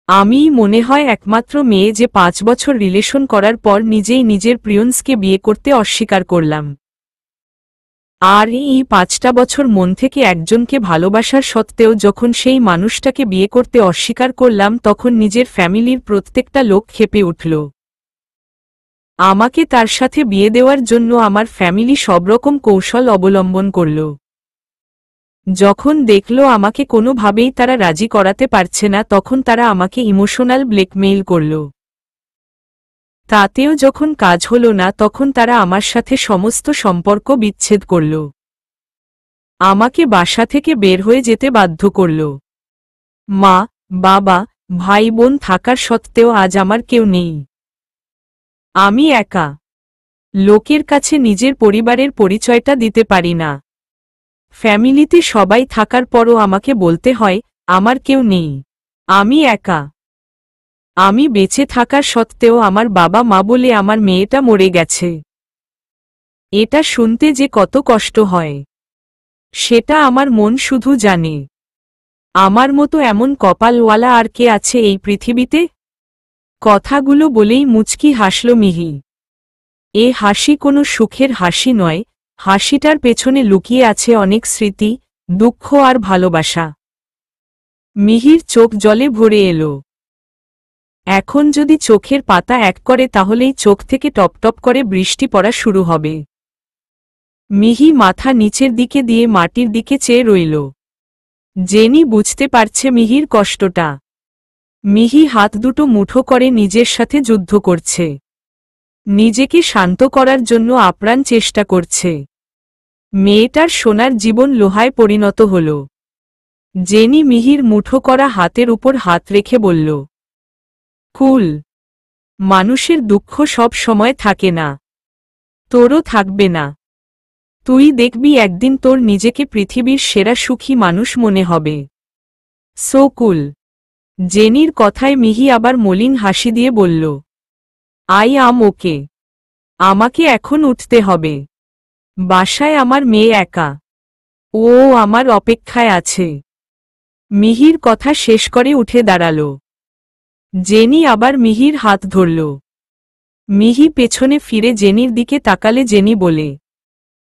আমিই মনে হয় একমাত্র মেয়ে যে 5 বছর রিলেশন করার পর নিজেই নিজের প্রিয়ন্সকে বিয়ে করতে অস্বীকার করলাম। আর এই 5টা বছর মন থেকে একজনকে ভালোবাসার সত্ত্বেও যখন সেই মানুষটাকে বিয়ে করতে অস্বীকার করলাম তখন নিজের ফ্যামিলির প্রত্যেকটা লোক ক্ষেপে উঠল। আমাকে তার সাথে বিয়ে দেওয়ার জন্য আমার ফ্যামিলি সবরকম কৌশল অবলম্বন করল। যখন দেখল আমাকে কোনোভাবেই তারা রাজি করাতে পারছে না তখন তারা আমাকে ইমোশনাল ব্ল্যাকমেইল করল। তাতেও যখন কাজ হলো না তখন তারা আমার সাথে সমস্ত সম্পর্ক বিচ্ছেদ করল। আমাকে বাসা থেকে বের হয়ে যেতে বাধ্য করল। মা, বাবা, ভাই বোন থাকার সত্ত্বেও আজ আমার কেউ নেই। আমি একা। লোকের কাছে নিজের পরিবারের পরিচয়টা দিতে পারি না। ফ্যামিলিতে সবাই থাকার পরও আমাকে বলতে হয় আমার কেউ নেই, আমি একা। আমি বেঁচে থাকার সত্ত্বেও আমার বাবা মা বলে আমার মেয়েটা মরে গেছে। এটা শুনতে যে কত কষ্ট হয় সেটা আমার মন শুধু জানে। আমার মতো এমন কপালওয়ালা আর কে আছে এই পৃথিবীতে? কথাগুলো বলেই মুচকি হাসল মিহি। এ হাসি কোনো সুখের হাসি নয়, হাসিটার পেছনে লুকিয়ে আছে অনেক স্মৃতি, দুঃখ আর ভালোবাসা। মিহির চোখ জলে ভরে এলো। এখন যদি চোখের পাতা এক করে তাহলেই চোখ থেকে টপটপ করে বৃষ্টি পড়া শুরু হবে। মিহি মাথা নিচের দিকে দিয়ে মাটির দিকে চেয়ে রইল। জেনি বুঝতে পারছে মিহির কষ্টটা। মিহি হাত দুটো মুঠো করে নিজের সাথে যুদ্ধ করছে। নিজেকে শান্ত করার জন্য আপ্রাণ চেষ্টা করছে। মেয়েটার সোনার জীবন লোহায় পরিণত হল। জেনি মিহির মুঠো করা হাতের উপর হাত রেখে বলল, কুল, মানুষের দুঃখ সব সময় থাকে না, তোরও থাকবে না। তুই দেখবি একদিন তোর নিজেকে পৃথিবীর সেরা সুখী মানুষ মনে হবে। সো কুল। জেনির কথায় মিহি আবার মলিন হাসি দিয়ে বলল, আই আম ওকে। আমাকে এখন উঠতে হবে। বাসায় আমার মেয়ে একা, ও আমার অপেক্ষায় আছে। মিহির কথা শেষ করে উঠে দাঁড়াল। জেনি আবার মিহির হাত ধরল। মিহি পেছনে ফিরে জেনির দিকে তাকালে জেনি বলে,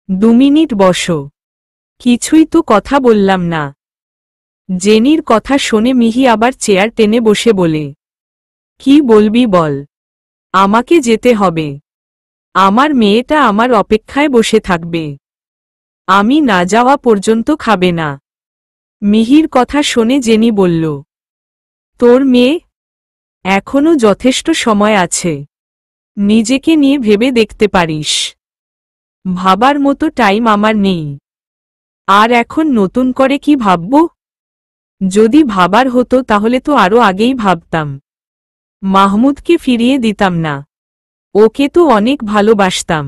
2 মিনিট বসো, কিছুই তো কথা বললাম না। জেনির কথা শুনে মিহি আবার চেয়ার টেনে বসে বলে, কি বলবি বল, আমাকে যেতে হবে। আমার মেয়েটা আমার অপেক্ষায় বসে থাকবে, আমি না যাওয়া পর্যন্ত খাবে না। মিহির কথা শুনে জেনি বলল, তোর মেয়ে? এখনো যথেষ্ট সময় আছে, নিজেকে নিয়ে ভেবে দেখতে পারিস। ভাবার মতো টাইম আমার নেই। আর এখন নতুন করে কি ভাবব? যদি ভাবার হতো তাহলে তো আরো আগেই ভাবতাম। মাহমুদকে ফিরিয়ে দিতাম না, ওকে তো অনেক ভালোবাসতাম।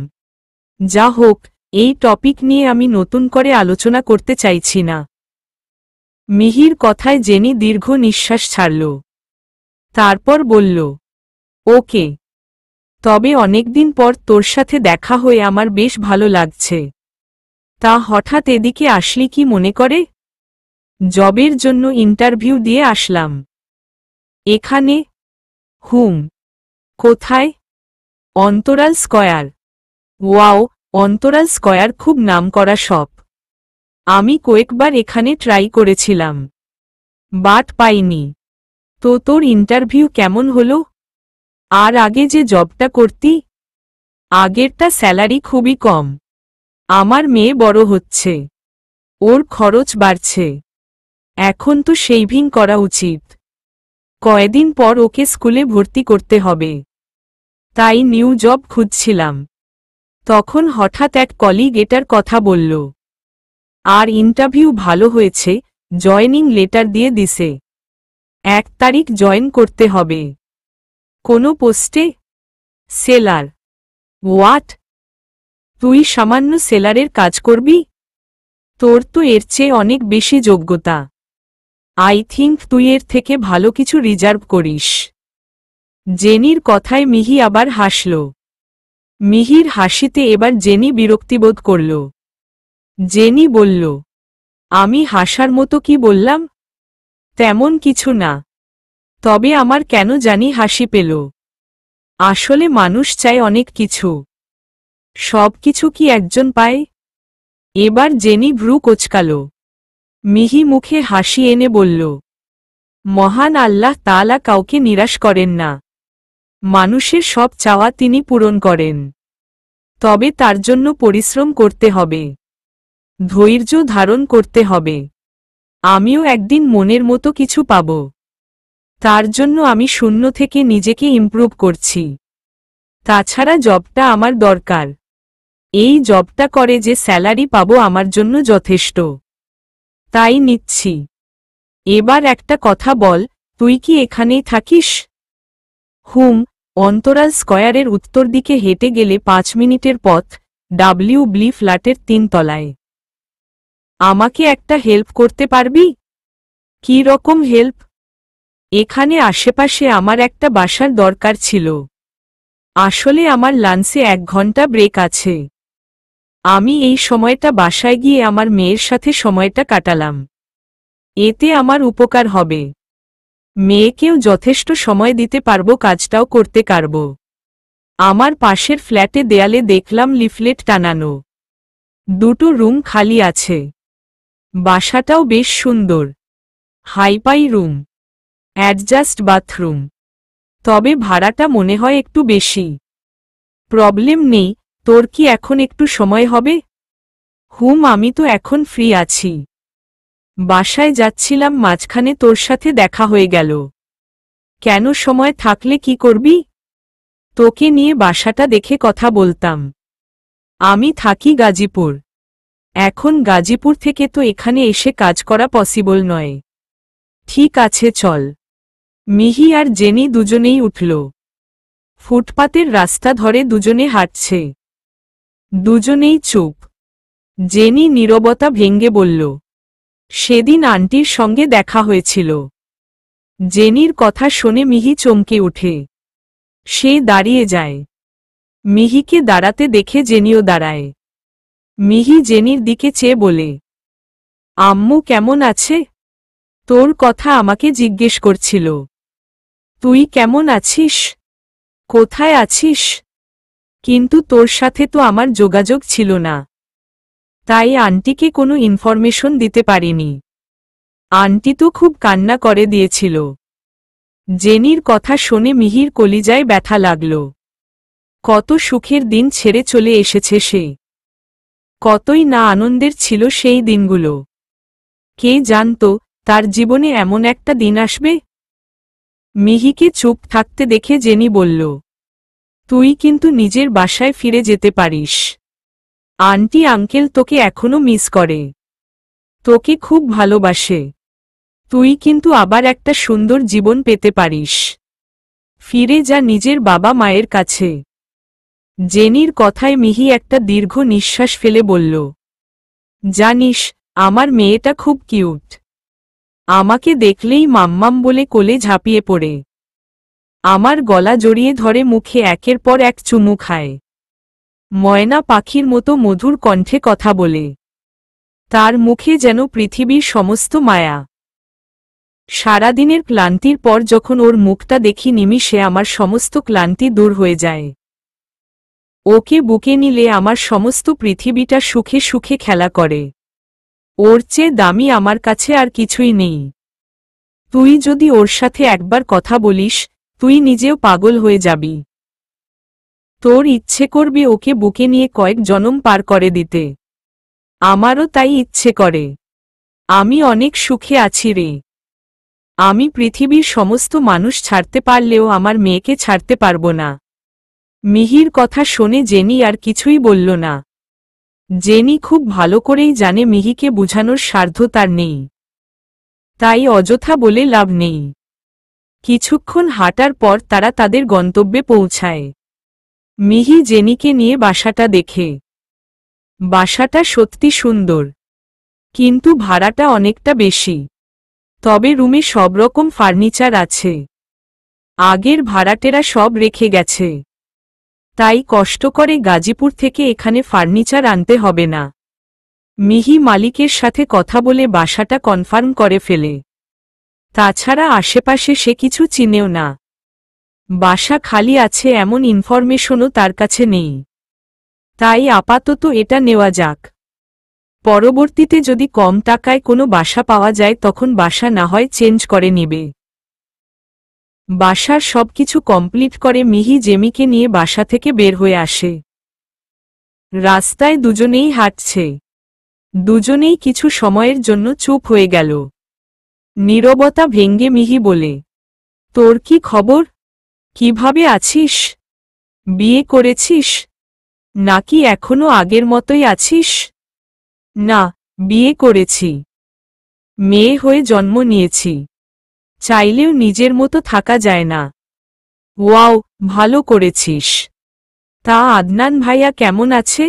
যা হোক, এই টপিক নিয়ে আমি নতুন করে আলোচনা করতে চাইছি না। মিহির কথায় জেনি দীর্ঘ নিঃশ্বাস ছাড়ল। তারপর বলল, ওকে, তবে অনেকদিন পর তোর সাথে দেখা হয়ে আমার বেশ ভালো লাগছে। তা হঠাৎ এদিকে আসলি কি মনে করে? জবের জন্য ইন্টারভিউ দিয়ে আসলাম। এখানে? হুম। কোথায়? অন্তরাল স্কয়ার। ওয়াও, অন্তরাল স্কয়ার খুব নামকরা শপ। আমি কয়েকবার এখানে ট্রাই করেছিলাম, বাট পাইনি। তো তোর ইন্টারভিউ কেমন হলো? আর আগে যে জবটা করতি? আগেরটা স্যালারি খুবই কম। আমার মেয়ে বড় হচ্ছে, ওর খরচ বাড়ছে। এখন তো শেভিং করা উচিত। কয়েকদিন পর ওকে স্কুলে ভর্তি করতে হবে। তাই নিউ জব খুঁজছিলাম। তখন হঠাৎ এক কলিগ এটার কথা বলল। আর ইন্টারভিউ ভালো হয়েছে, জয়েনিং লেটার দিয়ে দিছে। 1 তারিখ জয়েন করতে হবে। কোনো পোস্টে? সেলার। হোয়াট? তুই সামান্য সেলারের কাজ করবি? তোর তো এর চেয়ে অনেক বেশি যোগ্যতা। আই থিংক তুই এর থেকে ভালো কিছু রিজার্ভ করিস। জেনির কথায় মিহি আবার হাসল। মিহির হাসিতে এবার জেনি বিরক্তিবোধ করল। জেনি বলল, আমি হাসার মতো কি বললাম? তেমন কিছু না। তবে আমার কেন জানি হাসি পেল। আসলে মানুষ চায় অনেক কিছু, সব কিছু কি একজন পায়? এবার জেনি ভ্রু কোঁচকাল। মিহি মুখে হাসি এনে বলল, মহান আল্লাহ তাআলা কাউকে নিরাশ করেন না। মানুষের সব চাওয়া তিনি পূরণ করেন, তবে তার জন্য পরিশ্রম করতে হবে, ধৈর্য ধারণ করতে হবে। আমিও একদিন মনের মতো কিছু পাব, তার জন্য আমি শূন্য থেকে নিজেকে ইমপ্রুভ করছি। তাছাড়া জবটা আমার দরকার, এই জবটা করে যে স্যালারি পাবো আমার জন্য যথেষ্ট, তাই নিচ্ছি। এবার একটা কথা বল, তুই কি এখানেই থাকিস? হুম। অন্তরাল স্কয়ারের উত্তর দিকে হেঁটে গেলে 5 মিনিটের পথ, ডাব্লিউ ফ্ল্যাটের 3 তলায়। আমাকে একটা হেল্প করতে পারবি? কী রকম হেল্প? এখানে আশেপাশে আমার একটা বাসার দরকার ছিল। আসলে আমার লাঞ্চে 1 ঘন্টা ব্রেক আছে। আমি এই সময়টা বাসায় গিয়ে আমার মেয়ের সাথে সময়টা কাটালাম, এতে আমার উপকার হবে। মেয়েকেও যথেষ্ট সময় দিতে পারবো, কাজটাও করতে পারব। আমার পাশের ফ্ল্যাটে দেয়ালে দেখলাম লিফলেট টানানো, 2টো রুম খালি আছে। বাসাটাও বেশ সুন্দর, হাইপাই রুম, অ্যাডজাস্ট বাথরুম। তবে ভাড়াটা মনে হয় একটু বেশি। প্রবলেম নেই, তোর কি এখন একটু সময় হবে? হুম, আমি তো এখন ফ্রি আছি। বাসায় যাচ্ছিলাম, মাঝখানে তোর সাথে দেখা হয়ে গেল। কেন, সময় থাকলে কি করবি? তোকে নিয়ে বাসাটা দেখে কথা বলতাম। আমি থাকি গাজীপুর। এখন গাজীপুর থেকে তো এখানে এসে কাজ করা পসিবল নয়। ঠিক আছে চল। মিহি আর জেনি দুজনেই উঠল। ফুটপাতের রাস্তা ধরে দুজনে হাঁটছে। দুজনেই চুপ। জেনি নীরবতা ভেঙে বলল, সেদিন আন্টির সঙ্গে দেখা হয়েছিল। জেনির কথা শুনে মিহি চমকে ওঠে। সে দাঁড়িয়ে যায়। মিহিকে দাঁড়াতে দেখে জেনিও দাঁড়ায়। মিহি জেনির দিকে চেয়ে বলে, আম্মু কেমন আছে? তোর কথা আমাকে জিজ্ঞেস করছিল। তুই কেমন আছিস? কোথায় আছিস? কিন্তু তোর সাথে তো আমার যোগাযোগ ছিল না, তাই আন্টিকে কোনো ইনফরমেশন দিতে পারিনি। আন্টি তো খুব কান্না করে দিয়েছিল। জেনির কথা শুনে মিহির কলিজায় ব্যথা লাগল। কত সুখের দিন ছেড়ে চলে এসেছে সে। কতই না আনন্দের ছিল সেই দিনগুলো। কে জানত তার জীবনে এমন একটা দিন আসবে। মিহিকে চুপ থাকতে দেখে জেনি বলল, তুই কিন্তু নিজের বাসায় ফিরে যেতে পারিস। আন্টি আঙ্কেল তোকে এখনো মিস করে, তোকে খুব ভালোবাসে। তুই কিন্তু আবার একটা সুন্দর জীবন পেতে পারিস। ফিরে যা নিজের বাবা মায়ের কাছে। জেনির কথায় মিহি একটা দীর্ঘ নিঃশ্বাস ফেলে বলল, জানিস, আমার মেয়েটা খুব কিউট। আমাকে দেখলেই মাম্মাম বলে কোলে ঝাঁপিয়ে পড়ে আমার গলা জড়িয়ে ধরে, মুখে একের পর এক চুমু খায়। ময়না পাখির মতো মধুর কণ্ঠে কথা বলে। তার মুখে যেন পৃথিবীর সমস্ত মায়া। সারাদিনের ক্লান্তির পর যখন ওর মুখটা দেখি, নিমিষে আমার সমস্ত ক্লান্তি দূর হয়ে যায়। ওকে বুকে নিলে আমার সমস্ত পৃথিবীটা সুখে সুখে খেলা করে। ওর চেয়ে দামি আমার কাছে আর কিছুই নেই। তুই যদি ওর সাথে একবার কথা বলিস, তুই নিজেও পাগল হয়ে যাবি। তোর ইচ্ছে করবে ওকে বুকে নিয়ে কয়েক জনম পার করে দিতে। আমারও তাই ইচ্ছে করে। আমি অনেক সুখে আছি রে। আমি পৃথিবীর সমস্ত মানুষ ছাড়তে পারলেও আমার মেয়েকে ছাড়তে পারব না। মিহির কথা শুনে জেনি আর কিছুই বলল না। জেনি খুব ভালো করেই জানে মিহিকে বুঝানোর সাধ্য তার নেই, তাই অযথা বলে লাভ নেই। কিছুক্ষণ হাঁটার পর তারা তাদের গন্তব্যে পৌঁছায়। মিহি জেনিকে নিয়ে বাসাটা দেখে। বাসাটা সত্যি সুন্দর, কিন্তু ভাড়াটা অনেকটা বেশি। তবে রুমে সব রকম ফার্নিচার আছে। আগের ভাড়াটেরা সব রেখে গেছে, তাই কষ্ট করে গাজীপুর থেকে এখানে ফার্নিচার আনতে হবে না। মিহি মালিকের সাথে কথা বলে বাসাটা কনফার্ম করে ফেলে। তাছাড়া আশেপাশে সে কিছু চিনেও না। বাসা খালি আছে এমন ইনফরমেশনও তার কাছে নেই। তাই আপাতত এটা নেওয়া যাক। পরবর্তীতে যদি কম টাকায় কোনো বাসা পাওয়া যায় তখন বাসা না হয় চেঞ্জ করে নিবে। বাসার সবকিছু কমপ্লিট করে মিহি জেমিকে নিয়ে বাসা থেকে বের হয়ে আসে। রাস্তায় দুজনেই হাঁটছে। দুজনেই কিছু সময়ের জন্য চুপ হয়ে গেল। নীরবতা ভেঙ্গে মিহি বলে, তোর কি খবর? কিভাবে আছিস? বিয়ে করেছিস? নাকি এখনো আগের মতোই আছিস? না, বিয়ে করেছি। মেয়ে হয়ে জন্ম নিয়েছি। চাইলেও নিজের মতো থাকা যায় না। ওয়াও, ভালো করেছিস। তা আদনান ভাইয়া কেমন আছে?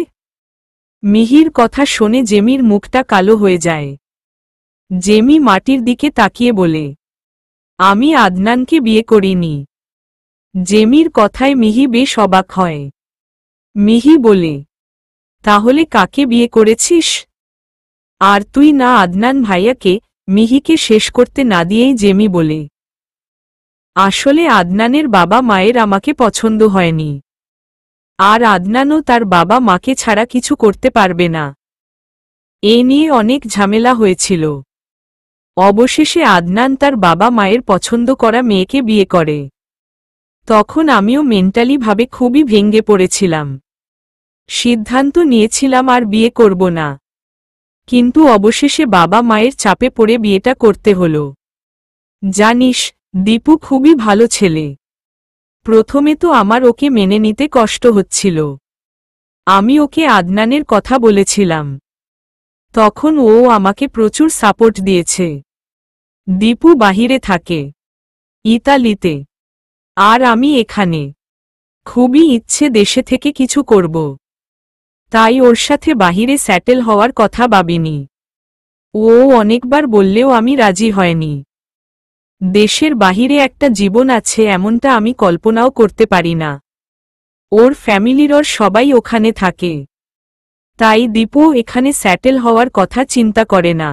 মিহির কথা শুনে জেমির মুখটা কালো হয়ে যায়। জেমি মাটির দিকে তাকিয়ে বলে, আমি আদনানকে বিয়ে করিনি। জেমির কথায় মিহি বেশ অবাক হয়। মিহি বলে, তাহলে কাকে বিয়ে করেছিস? আর তুই না আদনান ভাইয়াকে? মিহিকে শেষ করতে না দিয়েই জেমি বলে, আসলে আদনানের বাবা মায়ের আমাকে পছন্দ হয়নি। আর আদনানও তার বাবা মাকে ছাড়া কিছু করতে পারবে না। এ নিয়ে অনেক ঝামেলা হয়েছিল। অবশেষে আদনান তার বাবা মায়ের পছন্দ করা মেয়েকে বিয়ে করে। তখন আমিও মেন্টালি ভাবে খুবই ভেঙে পড়েছিলাম। সিদ্ধান্ত নিয়েছিলাম আর বিয়ে করব না। কিন্তু অবশেষে বাবা মায়ের চাপে পড়ে বিয়েটা করতে হলো। জানিস, দীপু খুবই ভালো ছেলে। প্রথমে তো আমার ওকে মেনে নিতে কষ্ট হচ্ছিল। আমি ওকে আদনানের কথা বলেছিলাম। তখন ও আমাকে প্রচুর সাপোর্ট দিয়েছে। দীপু বাহিরে থাকে, ইতালিতে। আর আমি এখানে। খুবই ইচ্ছে দেশে থেকে কিছু করব। তাই ওর সাথে বাহিরে সেটেল হওয়ার কথা ভাবিনি। ও অনেকবার বললেও আমি রাজি হয়নি। দেশের বাহিরে একটা জীবন আছে এমনটা আমি কল্পনাও করতে পারি না। ওর ফ্যামিলির সবাই ওখানে থাকে। তাই দীপু এখানে সেটেল হওয়ার কথা চিন্তা করে না।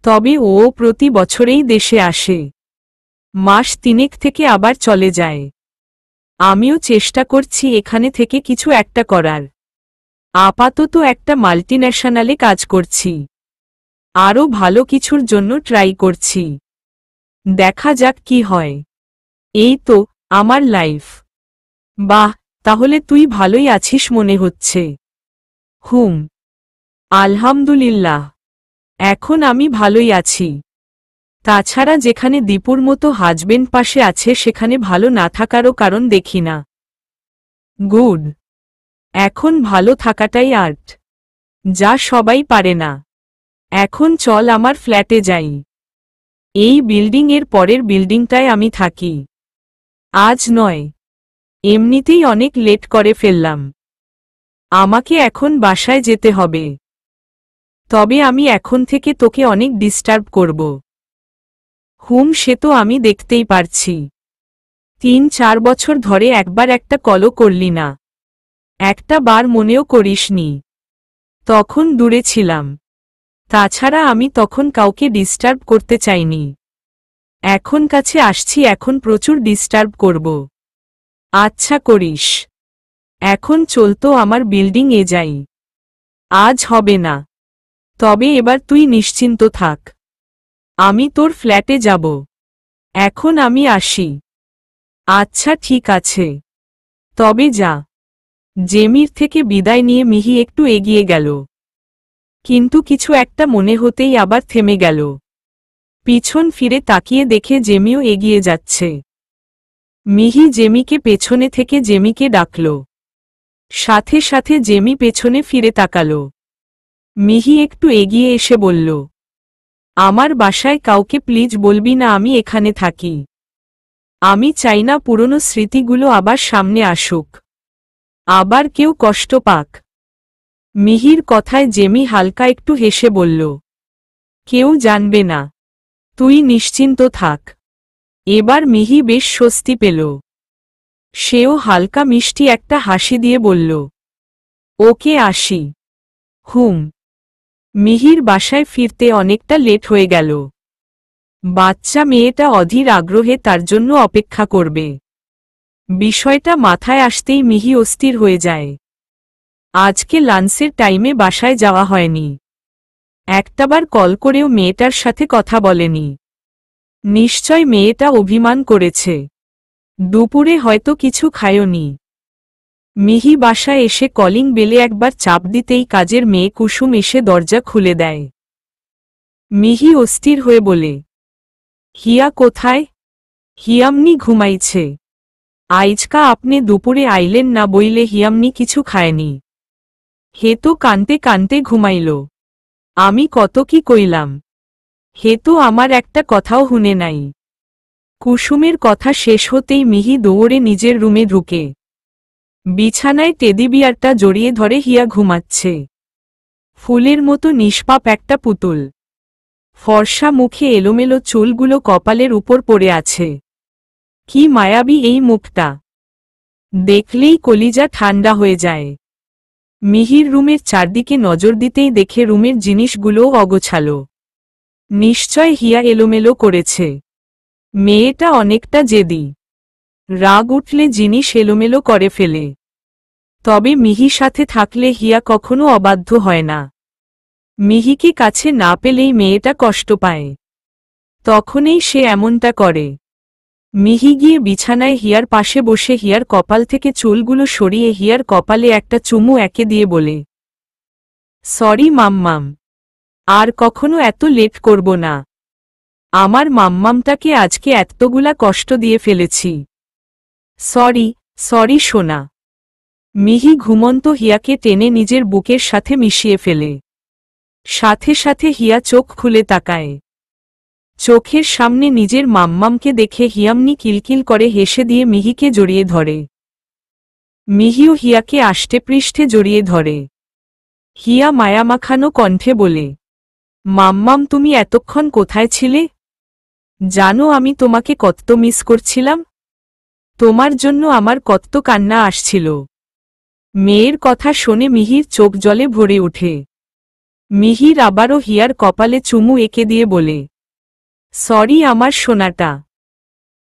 তবে ও প্রতি বছরেই দেশে আসে। মাস 3 থেকে আবার চলে যায়। আমিও চেষ্টা করছি এখানে থেকে কিছু একটা করার। আপাতত একটা মাল্টিন্যাশনালে কাজ করছি। আরও ভালো কিছুর জন্য ট্রাই করছি। দেখা যাক কি হয়। এই তো আমার লাইফ। বাহ, তাহলে তুই ভালোই আছিস মনে হচ্ছে। হুম, আলহামদুলিল্লাহ। এখন আমি ভালোই আছি। তাছাড়া যেখানে দীপুর মতো হাজবেন্ড পাশে আছে সেখানে ভালো না থাকারও কারণ দেখি না। গুড। এখন ভালো থাকাটাই আর্ট, যা সবাই পারে না। এখন চল আমার ফ্ল্যাটে যাই। এই বিল্ডিং এর পরের বিল্ডিংটায় আমি থাকি। আজ নয়, এমনিতেই অনেক লেট করে ফেললাম। আমাকে এখন বাসায় যেতে হবে। তবে আমি এখন থেকে তোকে অনেক ডিস্টার্ব করব। হুম, সে তো আমি দেখতেই পারছি। 3-4 বছর ধরে একবার একটা কলও করলি না। একটা বার মনেও করিসনি। তখন দূরে ছিলাম। তাছাড়া আমি তখন কাউকে ডিস্টার্ব করতে চাইনি। এখন কাছে আসছি, এখন প্রচুর ডিস্টার্ব করব। আচ্ছা করিস। এখন চলতো আমার বিল্ডিং এ যাই। আজ হবে না। তবে এবার তুই নিশ্চিন্ত থাক। আমি তোর ফ্ল্যাটে যাব। এখন আমি আসি। আচ্ছা ঠিক আছে। তবে যা। জেমির থেকে বিদায় নিয়ে মিহি একটু এগিয়ে গেল। কিন্তু কিছু একটা মনে হতেই আবার থেমে গেল। পিছন ফিরে তাকিয়ে দেখে জেমিও এগিয়ে যাচ্ছে। মিহি জেমিকে পেছনে থেকে জেমিকে ডাকল। সাথে সাথে জেমি পেছনে ফিরে তাকাল। মিহি একটু এগিয়ে এসে বলল, আমার বাসায় কাউকে প্লিজ বলবি না আমি এখানে থাকি। আমি চাই না পুরনো স্মৃতিগুলো আবার সামনে আসুক। আবার কেউ কষ্ট পাক। মিহির কথায় জেমি হালকা একটু হেসে বলল, কেউ জানবে না। তুই নিশ্চিন্ত থাক। এবার মিহি বেশ স্বস্তি পেল। সেও হালকা মিষ্টি একটা হাসি দিয়ে বলল, ওকে আসি। হুম। মিহির বাসায় ফিরতে অনেকটা লেট হয়ে গেল। বাচ্চা মেয়েটা অধীর আগ্রহে তার জন্য অপেক্ষা করবে। বিষয়টা মাথায় আসতেই মিহি অস্থির হয়ে যায়। আজকে লাঞ্চের টাইমে বাসায় যাওয়া হয়নি। একটাবার কল করেও মেয়েটার সাথে কথা বলেনি। নিশ্চয় মেয়েটা অভিমান করেছে। দুপুরে হয়তো কিছু খায়নি। মিহি বাসায় এসে কলিং বেলে একবার চাপ দিতেই কাজের মেয়ে কুসুম এসে দরজা খুলে দেয়। মিহি অস্থির হয়ে বলে, হিয়া কোথায়? হিয়ামনি ঘুমাইছে। আইজকা আপনি দুপুরে আইলেন না বইলে হিয়ামনি কিছু খায়নি। হে তো কানতে কানতে ঘুমাইল। আমি কত কি কইলাম, হে তো আমার একটা কথাও শুনে নাই। কুসুমের কথা শেষ হতেই মিহি দৌড়ে নিজের রুমে ঢুকে বিছানায় টেডি বিয়ারটা জড়িয়ে ধরে হিয়া ঘুমাচ্ছে। ফুলের মতো নিষ্পাপ একটা পুতুল। ফর্সা মুখে এলোমেলো চুলগুলো কপালের উপর পড়ে আছে। কি মায়াবী এই মুখটা, দেখলেই কলিজা ঠান্ডা হয়ে যায়। মিহির রুমের চারদিকে নজর দিতেই দেখে রুমের জিনিসগুলোও অগোছালো। নিশ্চয় হিয়া এলোমেলো করেছে। মেয়েটা অনেকটা জেদি। রাগ উঠলে জিনিস এলোমেলো করে ফেলে। তবে মিহি সাথে থাকলে হিয়া কখনো অবাধ্য হয় না। মিহিকে কাছে না পেলেই মেয়েটা কষ্ট পায়। তখনই সে এমনটা করে। মিহি গিয়ে বিছানায় হিয়ার পাশে বসে হিয়ার কপাল থেকে চুলগুলো সরিয়ে হিয়ার কপালে একটা চুমু এঁকে দিয়ে বলে, সরি মাম্মাম, আর কখনো এত লেট করব না। আমার মাম্মামটাকে আজকে এতগুলা কষ্ট দিয়ে ফেলেছি। সরি, সরি সোনা। মিহি ঘুমন্ত হিয়াকে টেনে নিজের বুকের সাথে মিশিয়ে ফেলে। সাথে সাথে হিয়া চোখ খুলে তাকায়। চোখের সামনে নিজের মাম্মামকে দেখে হিয়ামনি কিলকিল করে হেসে দিয়ে মিহিকে জড়িয়ে ধরে। মিহিও হিয়াকে আষ্টেপৃষ্ঠে জড়িয়ে ধরে। হিয়া মায়ামাখানো কণ্ঠে বলে, মাম্মাম তুমি এতক্ষণ কোথায় ছিলে? জানো আমি তোমাকে কত মিস করছিলাম। তোমার জন্য আমার কত কান্না আসছিল। মেয়ের কথা শুনে মিহির চোখ জলে ভরে ওঠে। মিহির আবারও হিয়ার কপালে চুমু এঁকে দিয়ে বলে, সরি আমার সোনাটা।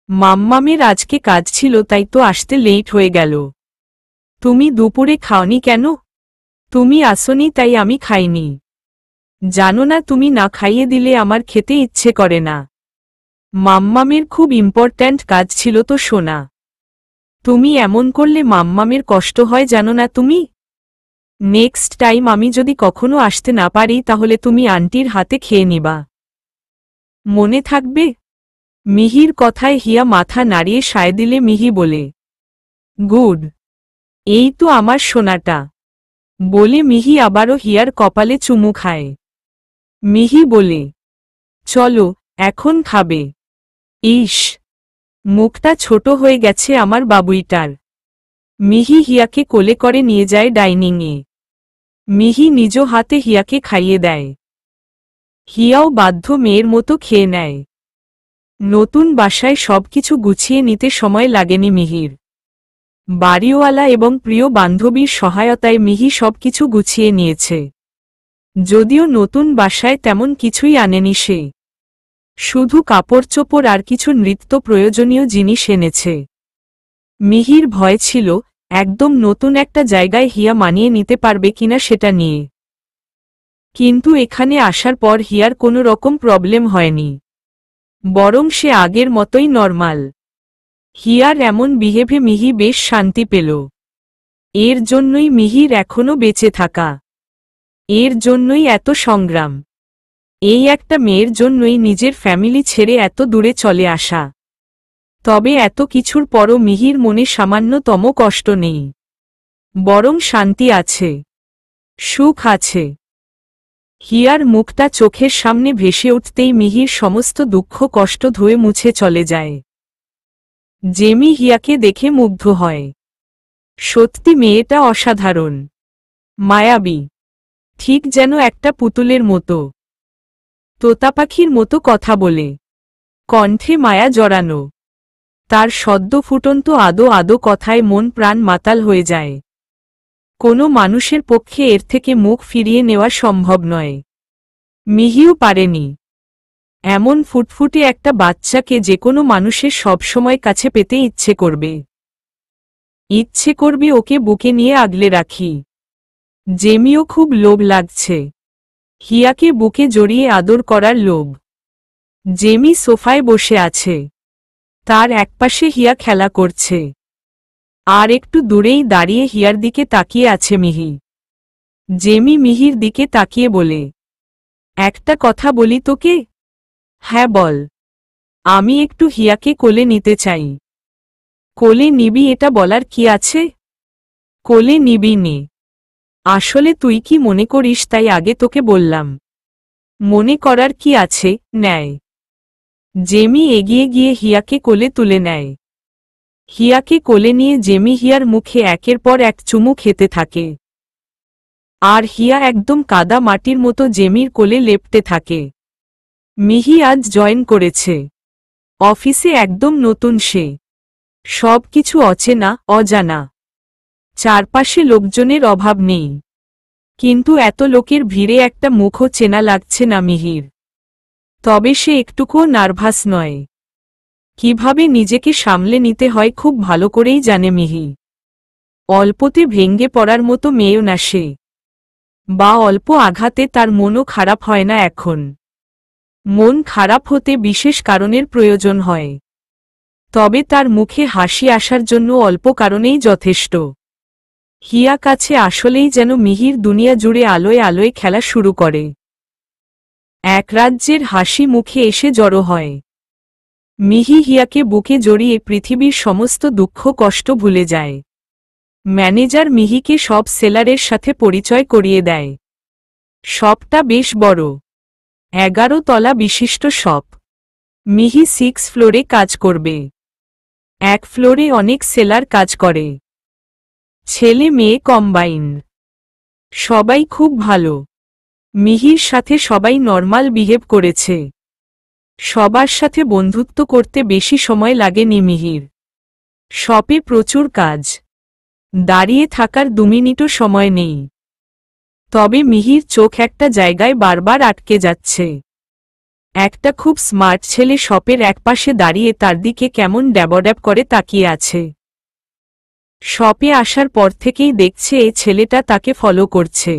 মাম্মামের আজকে কাজ ছিল তাই তো আসতে লেট হয়ে গেল। তুমি দুপুরে খাওনি কেন? তুমি আসনি তাই আমি খাইনি। জানো না তুমি না খাইয়ে দিলে আমার খেতে ইচ্ছে করে না। মাম্মামের খুব ইম্পর্ট্যান্ট কাজ ছিল তো সোনা। তুমি এমন করলে মাম্মামের কষ্ট হয় জানো না তুমি? নেক্সট টাইম আমি যদি কখনো আসতে না পারি তাহলে তুমি আন্টির হাতে খেয়ে নিবা। মনে থাকবে? মিহির কথায় হিয়া মাথা নাড়িয়ে সায় দিলে মিহি বলে, গুড। এই তো আমার সোনাটা। বলে মিহি আবারও হিয়ার কপালে চুমু খায়। মিহি বলে, চলো এখন খাবে। ইস, মুখটা ছোট হয়ে গেছে আমার বাবুইটার। মিহি হিয়াকে কোলে করে নিয়ে যায় ডাইনিংয়ে। মিহি নিজ হাতে হিয়াকে খাইয়ে দেয়। হিয়াও বাধ্য মেয়ের মতো খেয়ে নেয়। নতুন বাসায় সবকিছু গুছিয়ে নিতে সময় লাগেনি মিহির। বাড়িওয়ালা এবং প্রিয় বান্ধবীর সহায়তায় মিহি সবকিছু গুছিয়ে নিয়েছে। যদিও নতুন বাসায় তেমন কিছুই আনেনি সে। শুধু কাপড় চোপড় আর কিছু নিত্য প্রয়োজনীয় জিনিস এনেছে। মিহির ভয় ছিল একদম নতুন একটা জায়গায় হিয়া মানিয়ে নিতে পারবে কিনা সেটা নিয়ে। কিন্তু এখানে আসার পর হিয়ার কোনো রকম প্রবলেম হয়নি। বরং সে আগের মতোই নরমাল। হিয়ার এমন বিহেভে মিহি বেশ শান্তি পেল। এর জন্যই মিহির এখনো বেঁচে থাকা। এর জন্যই এত সংগ্রাম। এই একটা মেয়ের জন্যই নিজের ফ্যামিলি ছেড়ে এত দূরে চলে আসা। তবে এত কিছুর পরও মিহির মনে সামান্যতম কষ্ট নেই। বরং শান্তি আছে, সুখ আছে। হিয়ার মুখটা চোখের সামনে ভেসে উঠতেই মিহির সমস্ত দুঃখ কষ্ট ধুয়ে মুছে চলে যায়। জেমি হিয়াকে দেখে মুগ্ধ হয়। সত্যি মেয়েটা অসাধারণ, মায়াবী, ঠিক যেন একটা পুতুলের মতো। তোতাপাখির মতো কথা বলে, কণ্ঠে মায়া জড়ানো। তার সদ্য ফুটন্ত আদো আদো কথায় মন প্রাণ মাতাল হয়ে যায়। কোনো মানুষের পক্ষে এর থেকে মুখ ফিরিয়ে নেওয়া সম্ভব নয়। মিহিও পারেনি। এমন ফুটফুটে একটা বাচ্চাকে যে কোনো মানুষের সবসময় কাছে পেতে ইচ্ছে করবে ওকে বুকে নিয়ে আগলে রাখি। জেমিও খুব লোভ লাগছে, হিয়াকে বুকে জড়িয়ে আদর করার লোভ। জেমি সোফায় বসে আছে, তার একপাশে হিয়া খেলা করছে, আর একটু দূরেই দাঁড়িয়ে হিয়ার দিকে তাকিয়ে আছে মিহি। জেমি মিহির দিকে তাকিয়ে বলে, একটা কথা বলি তোকে? হ্যাঁ বল। আমি একটু হিয়াকে কোলে নিতে চাই। কোলে নিবি এটা বলার কি আছে? কোলে নিবি নে। আসলে তুই কি মনে করিস তাই আগে তোকে বললাম। মনে করার কি আছে, নেয়। জেমি এগিয়ে গিয়ে হিয়াকে কোলে তুলে নেয়। হিয়াকে কোলে নিয়ে জেমি হিয়ার মুখে একের পর এক চুমু খেতে থাকে। আর হিয়া একদম কাদা মাটির মতো জেমির কোলে লেপ্টে থাকে। মিহি আজ জয়েন করেছে অফিসে, একদম নতুন সে। সব কিছু অচেনা, অজানা। চারপাশে লোকজনের অভাব নেই, কিন্তু এত লোকের ভিড়ে একটা মুখও চেনা লাগছে না মিহির। তবে সে একটুকুও নার্ভাস নয়। কিভাবে নিজেকে সামলে নিতে হয় খুব ভালো করেই জানে মিহি। অল্পতে ভেঙ্গে পড়ার মতো মেয়েও না সে, বা অল্প আঘাতে তার মনও খারাপ হয় না এখন। মন খারাপ হতে বিশেষ কারণের প্রয়োজন হয়, তবে তার মুখে হাসি আসার জন্য অল্প কারণেই যথেষ্ট। হিয়া কাছে আসলেই যেন মিহির দুনিয়া জুড়ে আলোয় আলোয় খেলা শুরু করে। এক রাজ্যের হাসি মুখে এসে জড়ো হয়। মিহি হিয়াকে বুকে জড়িয়ে পৃথিবীর সমস্ত দুঃখ কষ্ট ভুলে যায়। ম্যানেজার মিহিকে সব সেলারের সাথে পরিচয় করিয়ে দেয়। শপটা বেশ বড়, 11 তলা বিশিষ্ট শপ। মিহি 6 ফ্লোরে কাজ করবে। এক ফ্লোরে অনেক সেলার কাজ করে, ছেলে মেয়ে কম্বাইন। সবাই খুব ভালো। মিহির সাথে সবাই নরমাল বিহেভ করেছে। সবার সাথে বন্ধুত্ব করতে বেশি সময় লাগেনি মিহির। শপে প্রচুর কাজ, দাঁড়িয়ে থাকার 2 মিনিটও সময় নেই। তবে মিহির চোখ একটা জায়গায় বারবার আটকে যাচ্ছে। একটা খুব স্মার্ট ছেলে শপের একপাশে দাঁড়িয়ে তার দিকে কেমন ড্যাবড্যাব করে তাকিয়ে আছে। শপে আসার পর থেকেই দেখছে এই ছেলেটা তাকে ফলো করছে।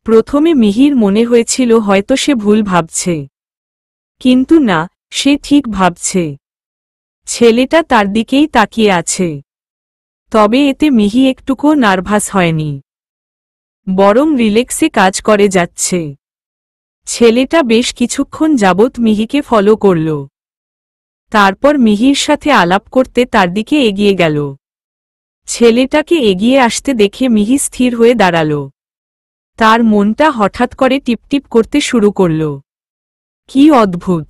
প্রথমে মিহির মনে হয়েছিল হয়তো সে ভুল ভাবছে, কিন্তু না, সে ঠিক ভাবছে। ছেলেটা তার দিকেই তাকিয়ে আছে। তবে এতে মিহি একটুকুও নার্ভাস হয়নি, বরং রিল্যাক্সে কাজ করে যাচ্ছে। ছেলেটা বেশ কিছুক্ষণ যাবৎ মিহিকে ফলো করল। তারপর মিহির সাথে আলাপ করতে তার দিকে এগিয়ে গেল। ছেলেটাকে এগিয়ে আসতে দেখে মিহি স্থির হয়ে দাঁড়াল। তার মনটা হঠাৎ করে টিপটিপ করতে শুরু করল। কি অদ্ভুত,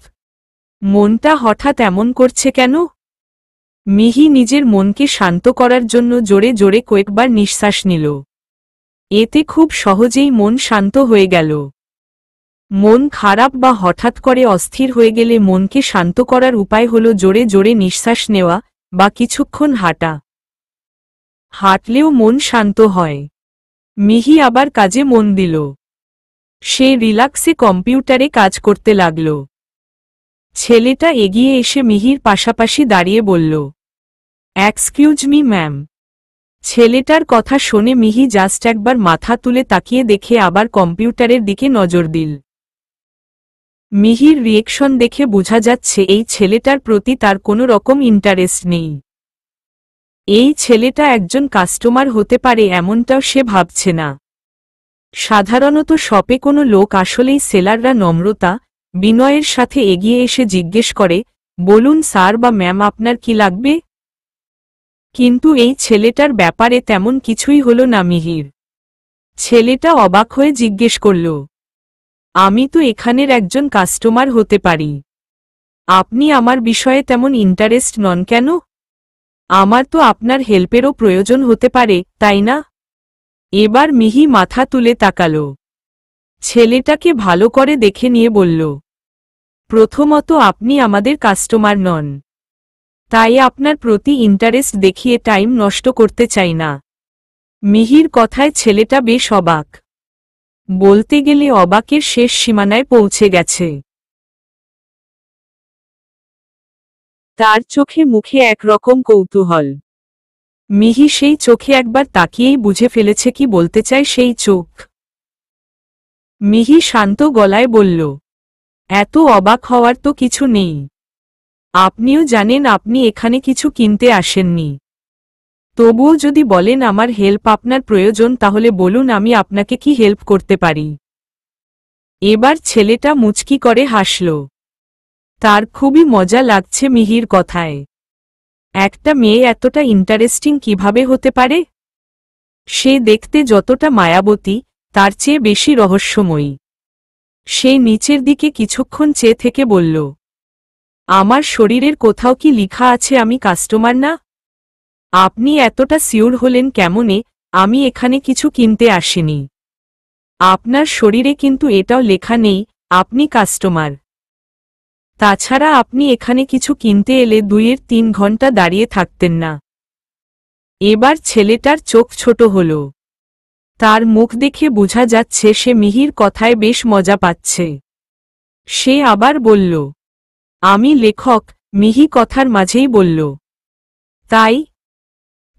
মনটা হঠাৎ এমন করছে কেন? মিহি নিজের মনকে শান্ত করার জন্য জোরে জোরে কয়েকবার নিঃশ্বাস নিল। এতে খুব সহজেই মন শান্ত হয়ে গেল। মন খারাপ বা হঠাৎ করে অস্থির হয়ে গেলে মনকে শান্ত করার উপায় হল জোরে জোরে নিঃশ্বাস নেওয়া বা কিছুক্ষণ হাঁটা। হাঁটলেও মন শান্ত হয়। মিহি আবার কাজে মন দিল। সে রিল্যাক্সে কম্পিউটারে কাজ করতে লাগল। ছেলেটা এগিয়ে এসে মিহির পাশাপাশি দাঁড়িয়ে বলল, এক্সকিউজ মি ম্যাম। ছেলেটার কথা শুনে মিহি জাস্ট একবার মাথা তুলে তাকিয়ে দেখে আবার কম্পিউটারের দিকে নজর দিল। মিহির রিয়েকশন দেখে বোঝা যাচ্ছে এই ছেলেটার প্রতি তার কোনো রকম ইন্টারেস্ট নেই। এই ছেলেটা একজন কাস্টমার হতে পারে এমনটাও সে ভাবছে না। সাধারণত শপে কোনো লোক আসলেই সেলাররা নম্রতা, বিনয়ের সাথে এগিয়ে এসে জিজ্ঞেস করে, বলুন স্যার বা ম্যাম আপনার কি লাগবে? কিন্তু এই ছেলেটার ব্যাপারে তেমন কিছুই হলো না মিহির। ছেলেটা অবাক হয়ে জিজ্ঞেস করল, আমি তো এখানের একজন কাস্টমার হতে পারি, আপনি আমার বিষয়ে তেমন ইন্টারেস্ট নন কেন? আমার তো আপনার হেল্পেরও প্রয়োজন হতে পারে, তাই না? এবার মিহি মাথা তুলে তাকাল। ছেলেটাকে ভালো করে দেখে নিয়ে বলল, প্রথমত আপনি আমাদের কাস্টমার নন, তাই আপনার প্রতি ইন্টারেস্ট দেখিয়ে টাইম নষ্ট করতে চাই না। মিহির কথায় ছেলেটা বেশ অবাক, বলতে গেলে অবাকের শেষ সীমানায় পৌঁছে গেছে। তার চোখে মুখে একরকম কৌতূহল। মিহি সেই চোখে একবার তাকিয়েই বুঝে ফেলেছে কি বলতে চায় সেই চোখ। মিহি শান্ত গলায় বলল, এত অবাক হওয়ার তো কিছু নেই। আপনিও জানেন আপনি এখানে কিছু কিনতে আসেননি। তবুও যদি বলেন আমার হেল্প আপনার প্রয়োজন তাহলে বলুন আমি আপনাকে কি হেল্প করতে পারি। এবার ছেলেটা মুচকি করে হাসল। তার খুবই মজা লাগছে মিহির কথায়। একটা মেয়ে এতটা ইন্টারেস্টিং কিভাবে হতে পারে? সে দেখতে যতটা মায়াবতী তার চেয়ে বেশি রহস্যময়ী। সে নিচের দিকে কিছুক্ষণ চেয়ে থেকে বলল, আমার শরীরের কোথাও কি লিখা আছে আমি কাস্টমার না? আপনি এতটা সিওর হলেন কেমনে আমি এখানে কিছু কিনতে আসিনি? আপনার শরীরে কিন্তু এটাও লেখা নেই আপনি কাস্টমার। তাছাড়া আপনি এখানে কিছু কিনতে এলে 2-3 ঘন্টা দাঁড়িয়ে থাকতেন না। এবার ছেলেটার চোখ ছোট হল। তার মুখ দেখে বোঝা যাচ্ছে সে মিহির কথায় বেশ মজা পাচ্ছে। সে আবার বলল, আমি লেখক। মিহি কথার মাঝেই বলল, তাই?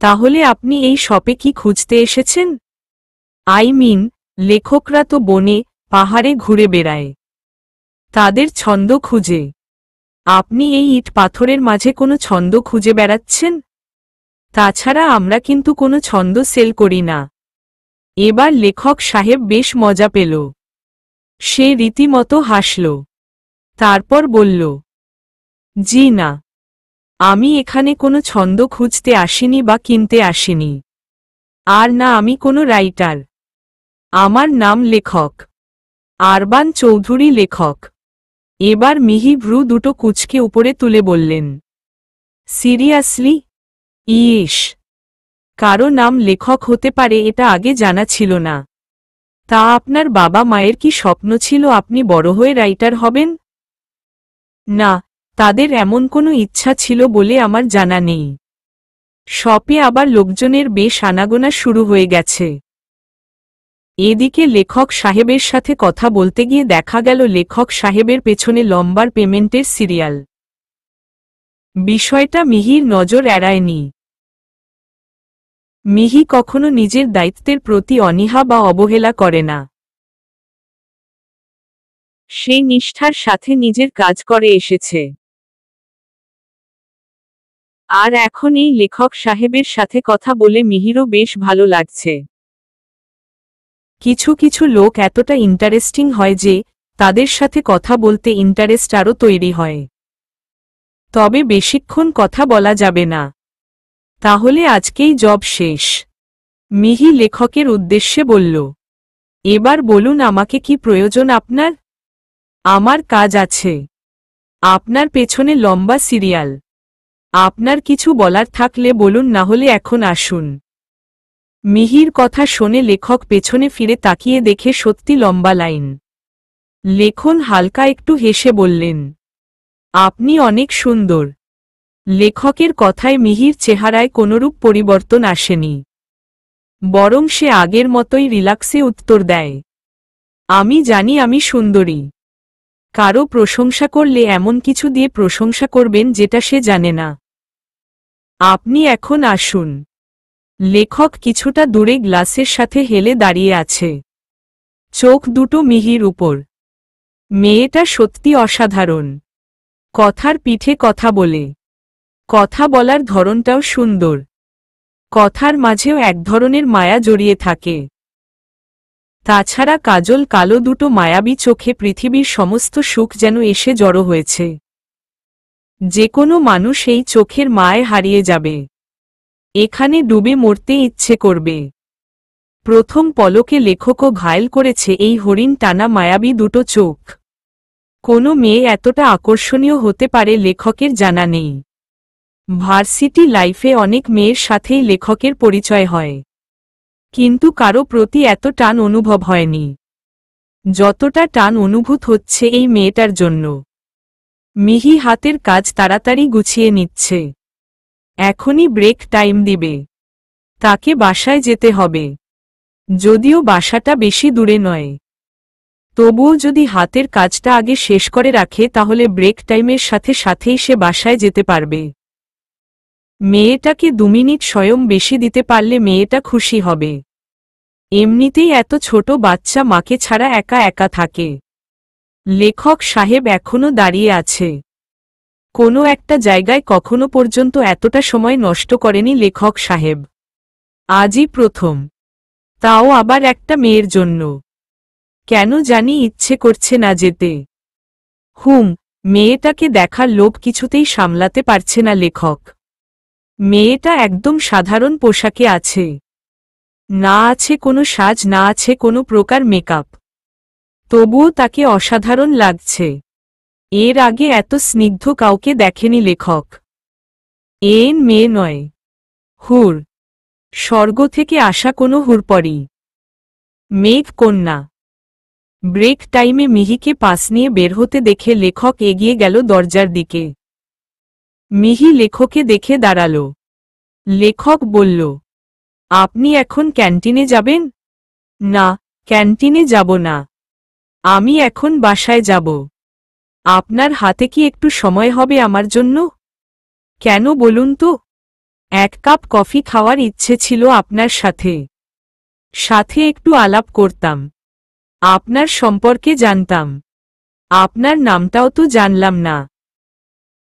তাহলে আপনি এই শপে কি খুঁজতে এসেছেন? লেখকরা তো বনে পাহাড়ে ঘুরে বেড়ায়। তাদের ছন্দ খুঁজে। আপনি এই ইট পাথরের মাঝে কোনো ছন্দ খুঁজে বেড়াচ্ছেন? তাছাড়া আমরা কিন্তু কোনো ছন্দ সেল করি না। এবার লেখক সাহেব বেশ মজা পেল। সে রীতিমতো হাসল। তারপর বলল, জি না, আমি এখানে কোনো ছন্দ খুঁজতে আসিনি বা কিনতে আসিনি। আর না আমি কোনো রাইটার। আমার নাম লেখক, আরবান চৌধুরী লেখক। এবার মিহি ভ্রু দুটো কুঁচকে উপরে তুলে বললেন, সিরিয়াসলি? ইস, কারো নাম লেখক হতে পারে এটা আগে জানা ছিল না। তা আপনার বাবা মায়ের কি স্বপ্ন ছিল আপনি বড় হয়ে রাইটার হবেন? না, তাদের এমন কোনো ইচ্ছা ছিল বলে আমার জানা নেই। শপে আবার লোকজনের বেশ আনাগোনা শুরু হয়ে গেছে। এদিকে লেখক সাহেবের সাথে কথা বলতে গিয়ে দেখা গেল লেখক সাহেবের পেছনে লম্বার পেমেন্টের সিরিয়াল। বিষয়টা মিহির নজর এড়ায়নি। মিহি কখনো নিজের দায়িত্বের প্রতি অনীহা বা অবহেলা করে না। সে নিষ্ঠার সাথে নিজের কাজ করে এসেছে। আর এখন এই লেখক সাহেবের সাথে কথা বলে মিহিরও বেশ ভালো লাগছে। কিছু কিছু লোক এতটা ইন্টারেস্টিং হয় যে তাদের সাথে কথা বলতে ইন্টারেস্ট আরও তৈরি হয়। তবে বেশিক্ষণ কথা বলা যাবে না, তাহলে আজকেই জব শেষ। মিহি লেখকের উদ্দেশ্যে বলল, এবার বলুন আমাকে কি প্রয়োজন আপনার? আমার কাজ আছে। আপনার পেছনে লম্বা সিরিয়াল। আপনার কিছু বলার থাকলে বলুন না হলে এখন আসুন। মিহির কথা শুনে লেখক পেছনে ফিরে তাকিয়ে দেখে সত্যি লম্বা লাইন। লেখন হালকা একটু হেসে বললেন, আপনি অনেক সুন্দর। লেখকের কথায় মিহির চেহারায় কোনরূপ পরিবর্তন আসেনি, বরং সে আগের মতোই রিল্যাক্সে উত্তর দেয়, আমি জানি আমি সুন্দরী। কারো প্রশংসা করলে এমন কিছু দিয়ে প্রশংসা করবেন যেটা সে জানে না। আপনি এখন আসুন। লেখক কিছুটা দূরে গ্লাসের সাথে হেলে দাঁড়িয়ে আছে, চোখ দুটো মিহির উপর। মেয়েটা সত্যি অসাধারণ। কথার পিঠে কথা বলে, কথা বলার ধরনটাও সুন্দর। কথার মাঝেও এক ধরনের মায়া জড়িয়ে থাকে। তাছাড়া কাজল কালো দুটো মায়াবী চোখে পৃথিবীর সমস্ত সুখ যেন এসে জড়ো হয়েছে। যে কোনো মানুষ এই চোখের মায় হারিয়ে যাবে, এখানে ডুবে মরতে ইচ্ছে করবে। প্রথম পলকে লেখকও ঘায়েল করেছে এই হরিণ টানা মায়াবী দুটো চোখ। কোনো মেয়ে এতটা আকর্ষণীয় হতে পারে লেখকের জানা নেই। ভার্সিটি লাইফে অনেক মেয়ের সাথেই লেখকের পরিচয় হয়, কিন্তু কারো প্রতি এত টান অনুভব হয়নি যতটা টান অনুভূত হচ্ছে এই মেয়েটার জন্য। মিহি হাতের কাজ তাড়াতাড়ি গুছিয়ে নিচ্ছে। এখনই ব্রেক টাইম দিবে, তাকে বাসায় যেতে হবে। যদিও বাসাটা বেশি দূরে নয়। তবুও যদি হাতের কাজটা আগে শেষ করে রাখে তাহলে ব্রেক টাইমের সাথে সাথেই সে বাসায় যেতে পারবে। মেয়েটাকে 2 মিনিট স্বয়ং বেশি দিতে পারলে মেয়েটা খুশি হবে। এমনিতেই এত ছোট বাচ্চা মাকে ছাড়া একা একা থাকে। লেখক সাহেব এখনো দাঁড়িয়ে আছে। কোনো একটা জায়গায় কখনো পর্যন্ত এতটা সময় নষ্ট করেনি লেখক সাহেব। আজই প্রথম, তাও আবার একটা মেয়ের জন্য। কেন জানি ইচ্ছে করছে না যেতে। মেয়েটাকে দেখার লোভ কিছুতেই সামলাতে পারছে না লেখক। মেয়েটা একদম সাধারণ পোশাকে আছে, না আছে কোনো সাজ, না আছে কোনো প্রকার মেকআপ, তবুও তাকে অসাধারণ লাগছে। এর আগে এত স্নিগ্ধ কাউকে দেখেনি লেখক। মেয়ে নয়, হুর, স্বর্গ থেকে আসা কোনো হুরপরি, মেঘ কন্যা। ব্রেক টাইমে মিহিকে পাশ নিয়ে বের হতে দেখে লেখক এগিয়ে গেল দরজার দিকে। মিহি লেখকে দেখে দাঁড়াল। লেখক বলল, আপনি এখন ক্যান্টিনে যাবেন? না, ক্যান্টিনে যাব না, আমি এখন বাসায় যাব। আপনার হাতে কি একটু সময় হবে আমার জন্য? কেন বলুন তো? 1 কাপ কফি খাওয়ার ইচ্ছে ছিল আপনার সাথে, সাথে একটু আলাপ করতাম, আপনার সম্পর্কে জানতাম। আপনার নামটাও তো জানলাম না।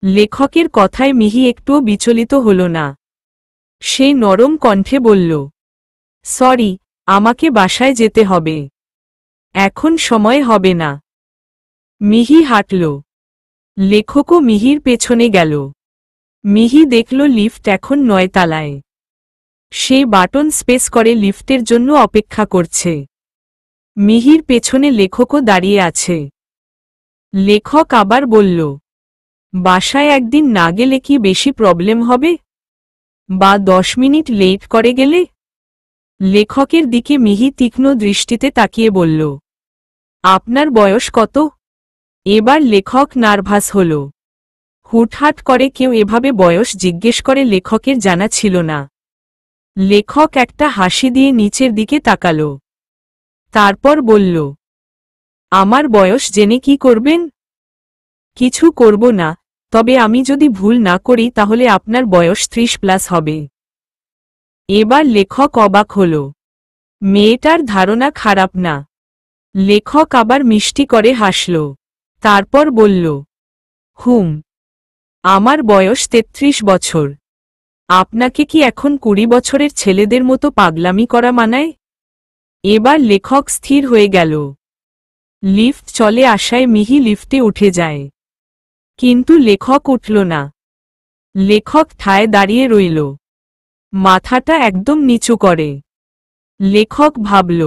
লেখকের কথায় মিহি একটুও বিচলিত হল না। সে নরম কণ্ঠে বলল, সরি, আমাকে বাসায় যেতে হবে, এখন সময় হবে না। মিহি হাঁটল। লেখকও মিহির পেছনে গেল। মিহি দেখল লিফট এখন 9 তলায়। সে বাটন স্পেস করে লিফটের জন্য অপেক্ষা করছে। মিহির পেছনে লেখকও দাঁড়িয়ে আছে। লেখক আবার বলল, বাসায় একদিন না গেলে কি বেশি প্রবলেম হবে? বা 10 মিনিট লেট করে গেলে? লেখকের দিকে মিহি তীক্ষ্ণ দৃষ্টিতে তাকিয়ে বলল, আপনার বয়স কত? এবার লেখক নার্ভাস হল। হুটহাট করে কেউ এভাবে বয়স জিজ্ঞেস করে লেখকের জানা ছিল না। লেখক একটা হাসি দিয়ে নিচের দিকে তাকাল। তারপর বলল, আমার বয়স জেনে কি করবেন? কিছু করব না, তবে আমি যদি ভুল না করি তাহলে আপনার বয়স 30+ হবে। এবার লেখক অবাক হল। মেয়েটার ধারণা খারাপ না। লেখক আবার মিষ্টি করে হাসল। তারপর বলল, আমার বয়স 33 বছর। আপনাকে কি এখন 20 বছরের ছেলেদের মতো পাগলামি করা মানায়? এবার লেখক স্থির হয়ে গেল। লিফট চলে আসায় মিহি লিফটে উঠে যায়। কিন্তু লেখক উঠল না। লেখক ঠায় দাঁড়িয়ে রইল, মাথাটা একদম নিচু করে। লেখক ভাবল,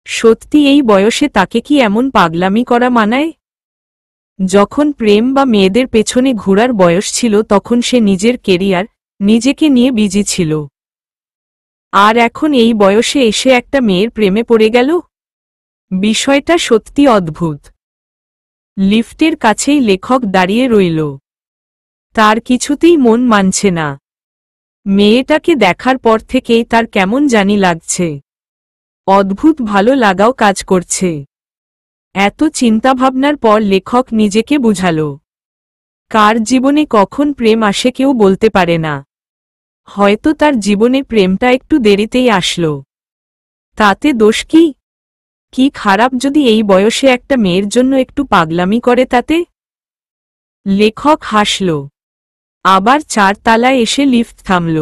সত্যি এই বয়সে তাকে কি এমন পাগলামি করা মানায়? যখন প্রেম বা মেয়েদের পেছনে ঘোরার বয়স ছিল তখন সে নিজের কেরিয়ার, নিজেকে নিয়ে বিজি ছিল। আর এখন এই বয়সে এসে একটা মেয়ের প্রেমে পড়ে গেল? বিষয়টা সত্যি অদ্ভুত। লিফটের কাছেই লেখক দাঁড়িয়ে রইল। তার কিছুতেই মন মানছে না। মেয়েটাকে দেখার পর থেকেই তার কেমন জানি লাগছে। অদ্ভুত ভালো লাগাও কাজ করছে। এত চিন্তাভাবনার পর লেখক নিজেকে বুঝাল, কার জীবনে কখন প্রেম আসে কেউ বলতে পারে না। হয়তো তার জীবনে প্রেমটা একটু দেরিতেই আসলো। তাতে দোষ কি? কি খারাপ যদি এই বয়সে একটা মেয়ের জন্য একটু পাগলামি করে তাতে? লেখক হাসল। আবার 4 তলায় এসে লিফট থামল।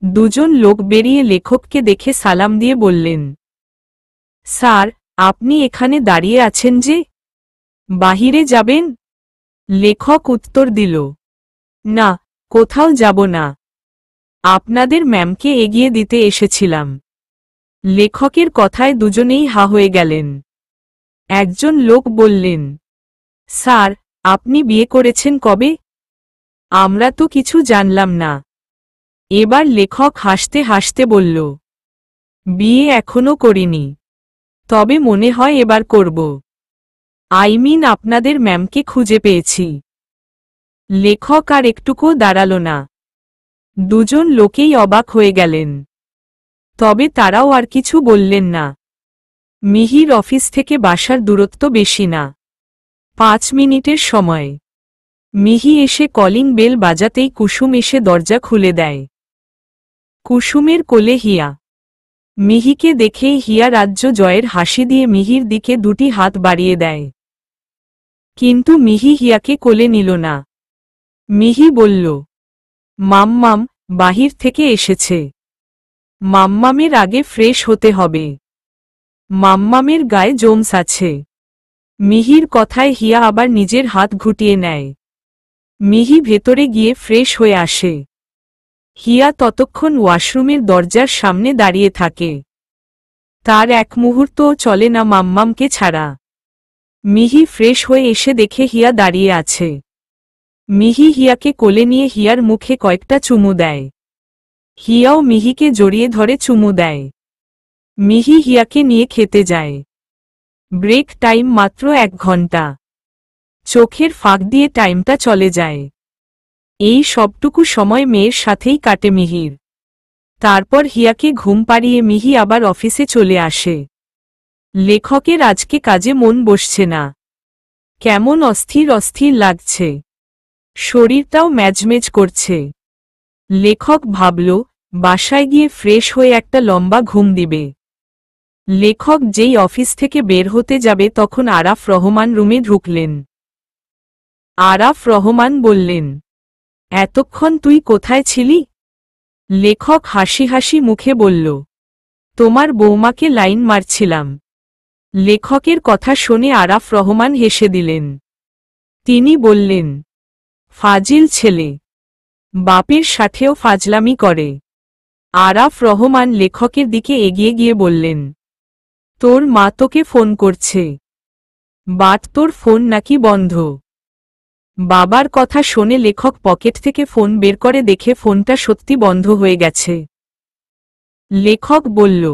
দুজন লোক বেরিয়ে লেখককে দেখে সালাম দিয়ে বললেন, স্যার, আপনি এখানে দাঁড়িয়ে আছেন যে, বাহিরে যাবেন? লেখক উত্তর দিল, না, কোথাও যাব না, আপনাদের ম্যামকে এগিয়ে দিতে এসেছিলাম। লেখকের কথায় দুজনেই হা হয়ে গেলেন। একজন লোক বললেন, স্যার, আপনি বিয়ে করেছেন কবে? আমরা তো কিছু জানলাম না। এবার লেখক হাসতে হাসতে বলল, বিয়ে এখনো করিনি, তবে মনে হয় এবার করব। আপনাদের ম্যামকে খুঁজে পেয়েছি। লেখক আর একটুকুও দাঁড়াল না। দুজন লোকেই অবাক হয়ে গেলেন। তবে তারাও আর কিছু বললেন না। মিহির অফিস থেকে বাসার দূরত্ব বেশি না, 5 মিনিটের সময়। মিহি এসে কলিং বেল বাজাতেই কুসুম এসে দরজা খুলে দেয়। কুসুমের কোলে হিয়া। মিহিকে দেখেই হিয়া রাজ্য জয়ের হাসি দিয়ে মিহির দিকে 2টি হাত বাড়িয়ে দেয়। কিন্তু মিহি হিয়াকে কোলে নিল না। মিহি বলল, মাম্মাম বাহির থেকে এসেছে। মাম্মামের আগে ফ্রেশ হতে হবে। মাম্মামের গায়ে জোমস আছে। মিহির কথায় হিয়া আবার নিজের হাত ঘুটিয়ে নেয়। মিহি ভেতরে গিয়ে ফ্রেশ হয়ে আসে। হিয়া ততক্ষণ ওয়াশরুমের দরজার সামনে দাঁড়িয়ে থাকে। তার এক মুহূর্তও চলে না মাম্মামকে ছাড়া। মিহি ফ্রেশ হয়ে এসে দেখে হিয়া দাঁড়িয়ে আছে। মিহি হিয়াকে কোলে নিয়ে হিয়ার মুখে কয়েকটা চুমু দেয়। হিয়াও মিহিকে জড়িয়ে ধরে চুমু দেয়। মিহি হিয়াকে নিয়ে খেতে যায়। ব্রেক টাইম মাত্র 1 ঘন্টা। চোখের ফাঁক দিয়ে টাইমটা চলে যায়। এই সবটুকু সময় মেয়ের সাথেই কাটে মিহির। তারপর হিয়াকে ঘুম পাড়িয়ে মিহি আবার অফিসে চলে আসে। লেখকের আজকে কাজে মন বসছে না। কেমন অস্থির অস্থির লাগছে। শরীরটাও ম্যাজমেজ করছে। লেখক ভাবল বাসায় গিয়ে ফ্রেশ হয়ে একটা লম্বা ঘুম দিবে। লেখক যেই অফিস থেকে বের হতে যাবে তখন আরাফ রহমান রুমে ঢুকলেন। আরাফ রহমান বললেন, এতক্ষণ তুই কোথায় ছিলি? লেখক হাসি হাসি মুখে বলল, তোমার বৌমাকে লাইন মারছিলাম। লেখকের কথা শুনে আরাফ রহমান হেসে দিলেন। তিনি বললেন, ফাজিল ছেলে, বাপের সাথেও ফাজলামি করে। আরাফ রহমান লেখকের দিকে এগিয়ে গিয়ে বললেন, তোর মা তোকে ফোন করছে। বাট তোর ফোন নাকি বন্ধ। বাবার কথা শুনে লেখক পকেট থেকে ফোন বের করে দেখে ফোনটা সত্যি বন্ধ হয়ে গেছে। লেখক বলল,